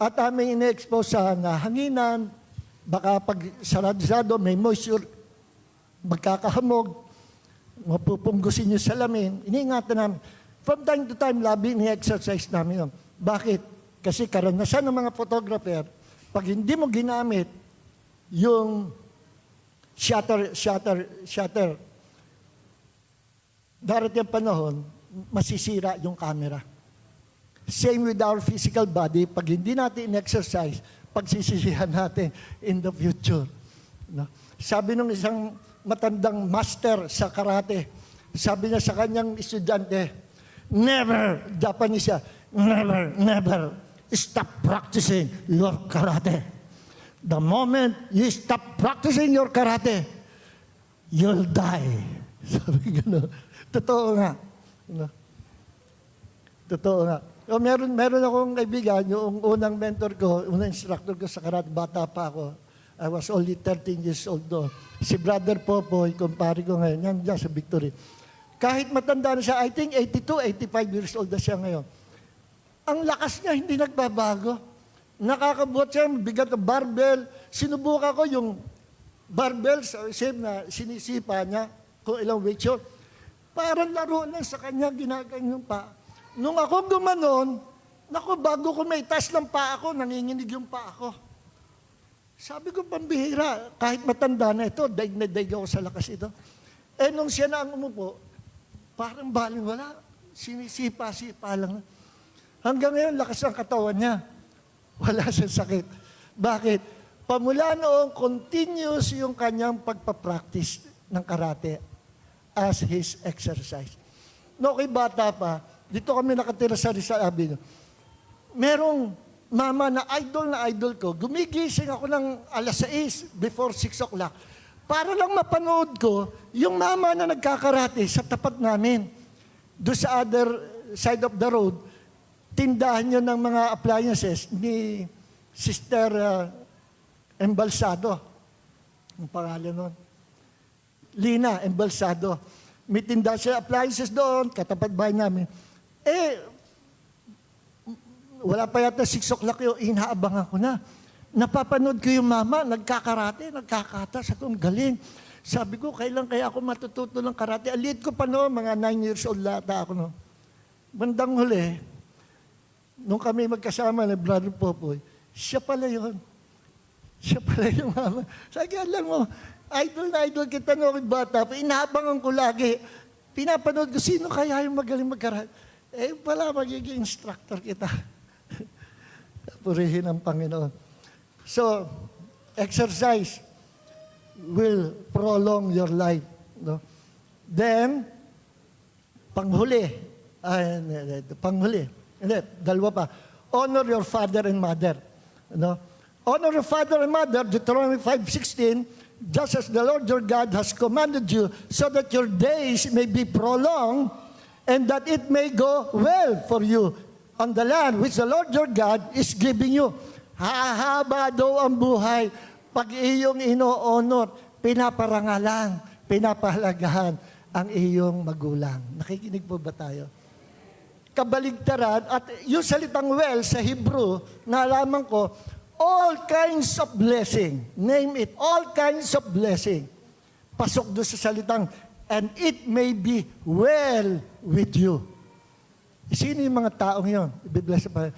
A: At aming ine-expose sa hanginan, baka pag sarado-sarado, may moisture, magkakahamog, mapupunggusin yung salamin. Iniingatan namin. From time to time, labi ni-exercise namin yun. Bakit? Kasi karanasan ng mga photographer, pag hindi mo ginamit, yung shutter. Darating ang panahon, masisira yung camera. Same with our physical body, pag hindi natin in-exercise, pagsisisihan natin in the future. No? Sabi ng isang matandang master sa karate, sabi niya sa kanyang estudyante, never, Japanese siya, never stop practicing your karate. The moment you stop practicing your karate, you'll die. Sabi gano'n. Totoo nga. No? Totoo nga. O, meron akong kaibigan, yung unang mentor ko, unang instructor ko sa karate, bata pa ako. I was only 13 years old doon. Si Brother Popoy, kumpare ko ngayon, yan dyan sa Victory. Kahit matanda na siya, I think 82, 85 years old na siya ngayon. Ang lakas niya, hindi nagbabago. Nakakabuhat siya, bigat na barbell. Sinubukan ko yung barbell, same na sinisipa niya, kung ilang weight yun. Parang laro lang sa kanya, ginaganyan pa. Nung ako gumanon, naku, bago ko may tas ng paa ko, nanginginig yung paa ko. Sabi ko, pambihira, kahit matanda na ito, daig na daig ako sa lakas ito. Eh, nung siya na ang umupo, parang baling wala. Sinisipa-sipa lang. Hanggang ngayon, lakas ang katawan niya. Wala siyang sakit. Bakit? Pamula noong, continuous yung kanyang pagpapractice ng karate as his exercise. No, kay bata pa, dito kami nakatira sa Rizal Avenue. Merong mama na idol ko, gumigising ako ng alas 6 before 6 o'clock para lang mapanood ko yung mama na nagkakarate sa tapat namin. Doon sa other side of the road, tindahan yun ng mga appliances ni Sister Embalsado. Ang pangalan nun. Lina Embalsado. May tindahan siya appliances doon, katapat bahay namin. Eh, wala pa yata 6 o'clock yung inaabangan ko na. Napapanood ko yung mama, nagkakarate, nagkakata. Sabi ko, galing. Sabi ko, kailan kaya ako matututo ng karate? Alit ko pa noon, mga 9 years old lata ako noon. Bandang huli, nung kami magkasama ni Brother Popoy, siya pala yun. Siya pala yung mama. Sabi, alam mo, idol na idol kita noong bata, inaabangan ko lagi. Pinapanood ko, sino kaya yung magaling magkarate? Eh, pala magiging instructor kita. Purihin ang Panginoon. So, exercise will prolong your life. No? Then, panghuli. Hindi, dalawa pa. Honor your father and mother. No? Honor your father and mother, Deuteronomy 5:16, just as the Lord your God has commanded you, so that your days may be prolonged, and that it may go well for you on the land which the Lord your God is giving you. Hahaba daw ang buhay pag iyong ino-honor, pinaparangalan, pinapahalagahan ang iyong magulang. Nakikinig po ba tayo? Kabaligtaran, at yung salitang well sa Hebrew, nalaman ko, all kinds of blessing. Name it, all kinds of blessing. Pasok doon sa salitang, and it may be well with you. Sino yung mga taong yun? Ibibless pa.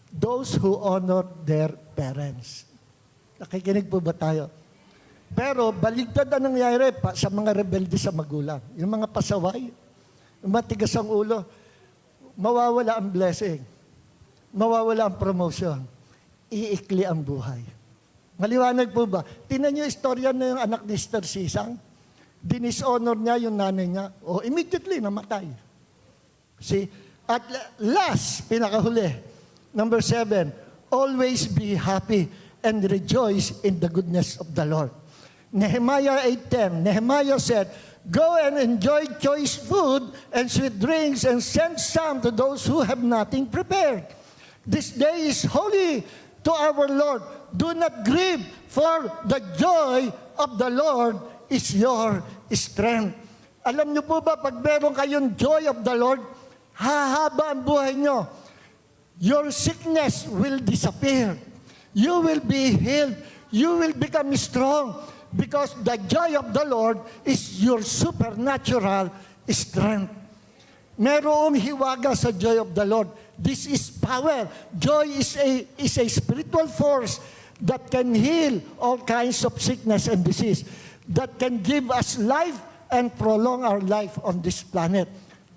A: Those who honor their parents. Nakikinig po ba tayo? Pero baligtad ang nangyayari pa sa mga rebelde sa magulang. Yung mga pasaway, yung matigas ang ulo, mawawala ang blessing. Mawawala ang promotion. Iikli ang buhay. Maliwanag po ba? Tingnan niyo yung istorya na yung anak ni Sister Sisang. Dinishonor niya yung nanay niya. O immediately namatay. See? At last, pinakahuli, number 7, always be happy and rejoice in the goodness of the Lord. Nehemiah 8:10, Nehemiah said, go and enjoy choice food and sweet drinks and send some to those who have nothing prepared. This day is holy to our Lord. Do not grieve, for the joy of the Lord is your strength. Alam niyo po ba, pag meron kayong joy of the Lord, hahaba ang buhay niyo. Your sickness will disappear. You will be healed. You will become strong because the joy of the Lord is your supernatural strength. Merong hiwaga sa joy of the Lord. This is power. Joy is a spiritual force that can heal all kinds of sickness and disease, that can give us life and prolong our life on this planet.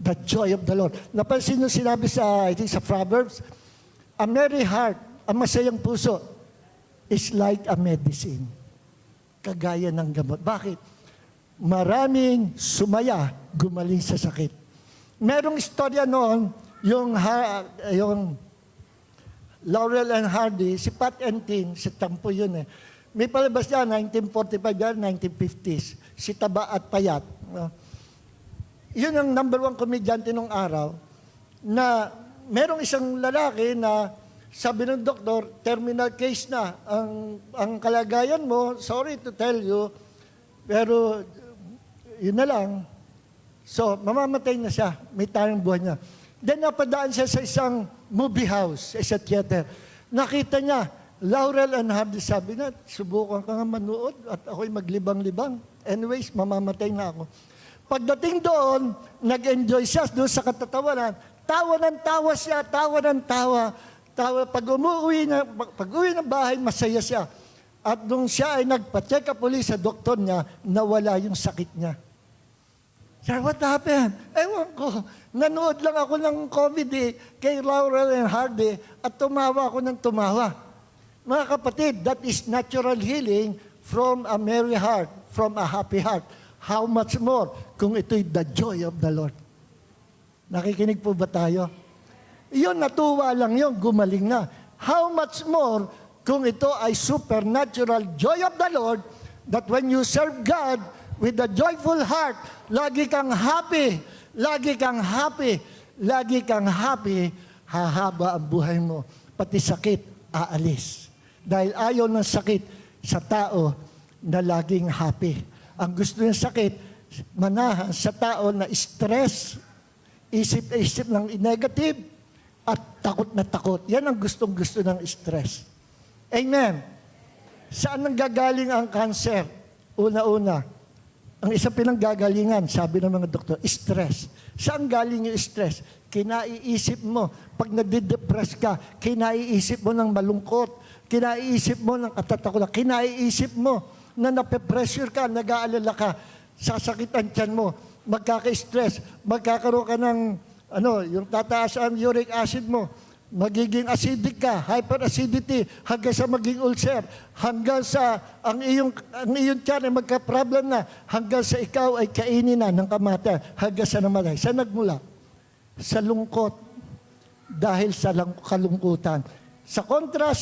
A: The joy of the Lord. Napansin nyo sinabi sa, I think sa Proverbs, a merry heart, ang masayang puso, is like a medicine. Kagaya ng gamot. Bakit? Maraming sumaya, gumaling sa sakit. Merong istorya noon, yung Laurel and Hardy, si Pat and Tim, si Tampo yun eh. May palabas niya, 1945 yan, 1950s. Si Taba at Payat. Yun ang number 1 komedyante nung araw, na merong isang lalaki na sabi ng doktor, terminal case na. Ang kalagayan mo, sorry to tell you, pero yun na lang. So, mamamatay na siya. May tayong buhay niya. Then, napadaan siya sa isang movie house, sa theater. Nakita niya, Laurel and Hardy, sabi na, subukan ka nga manood at ako'y maglibang-libang. Anyways, mamamatay na ako. Pagdating doon, nag-enjoy siya doon sa katatawanan. Tawa ng tawa siya, tawa ng tawa. Pag uwi ng bahay, masaya siya. At nung siya ay nagpa-check up ulit sa doktor niya, nawala yung sakit niya. Sir, what happened? Ewan ko. Nanood lang ako ng comedy kay Laurel and Hardy at tumawa ako ng tumawa. Mga kapatid, that is natural healing from a merry heart, from a happy heart. How much more kung ito'y the joy of the Lord? Nakikinig po ba tayo? Iyon, natuwa lang yun, gumaling na. How much more kung ito ay supernatural joy of the Lord, that when you serve God with a joyful heart, lagi kang happy, lagi kang happy, lagi kang happy, hahaba ang buhay mo. Pati sakit, aalis. Dahil ayaw ng sakit sa tao na laging happy. Ang gusto ng sakit, manahan sa tao na stress, isip-isip ng negative, at takot na takot. Yan ang gustong-gusto ng stress. Amen. Saan nang gagaling ang cancer? Una-una, ang isang pinanggagalingan, sabi ng mga doktor, stress. Saan galing yung stress? Kinaiisip mo. Pag nadidepress ka, kinaiisip mo ng malungkot. Kinaiisip mo ng katatakutan. Kinaiisip mo na nape-pressure ka, nag-aalala ka, sasakit ang tiyan mo, magkaka-stress, magkakaroon ka ng yung tataas ang uric acid mo, magiging acidic ka, hyperacidity, hanggang sa maging ulcer, hanggang sa ang iyong tiyan ay magka-problem na, hanggang sa ikaw ay kainin na ng kamatayan, hanggang sa namatay. Saan nagmula? Sa lungkot. Dahil sa kalungkutan.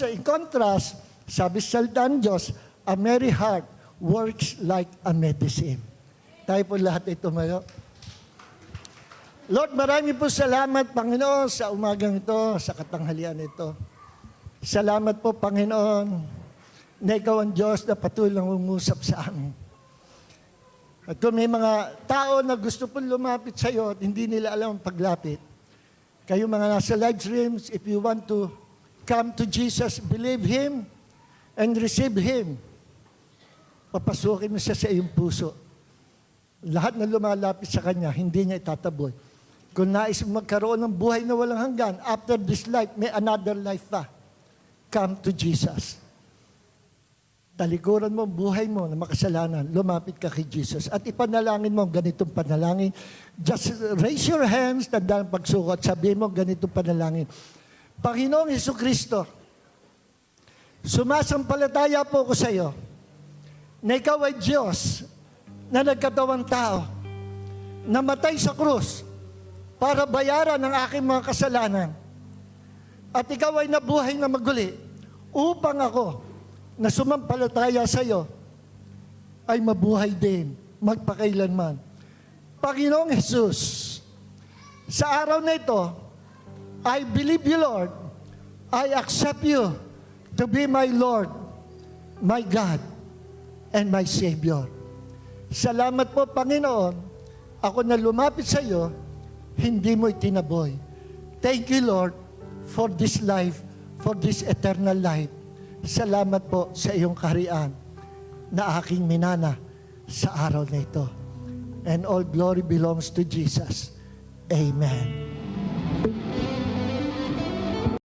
A: In contrast, sabi sa salita ng Diyos, a merry heart works like a medicine. Tayo po lahat ay tumayo. Lord, marami po salamat, Panginoon, sa umagang ito, sa katanghalian ito. Salamat po, Panginoon, na Ikaw ang Diyos na patuloy lang umusap sa amin. At kung may mga tao na gusto pong lumapit sa iyo at hindi nila alam ang paglapit, kayo mga nasa live streams, if you want to come to Jesus, believe Him and receive Him, papasukin mo siya sa iyong puso. Lahat na lumalapit sa Kanya, hindi niya itataboy. Kung nais magkaroon ng buhay na walang hanggan, after this life, may another life pa. Come to Jesus. Talikuran mo, buhay mo na makasalanan, lumapit ka kay Jesus. At ipanalangin mo ganitong panalangin. Just raise your hands, tandaan pagsuko, at sabihin mo ganitong panalangin. Panginoong Jesucristo, sumasampalataya po ko sa iyo na Ikaw ay Diyos na nagkatawang tao, namatay sa krus, para bayaran ang aking mga kasalanan. At ikaw ay nabuhay na maguli upang ako na sumampalataya sa iyo ay mabuhay din magpakailanman. Panginoong Jesus, sa araw na ito, I believe you, Lord. I accept you to be my Lord, my God, and my Savior. Salamat po, Panginoon. Ako na lumapit sa iyo, hindi mo itinaboy. Thank you, Lord, for this life, for this eternal life. Salamat po sa iyong kaharian na aking minana sa araw na ito. And all glory belongs to Jesus. Amen.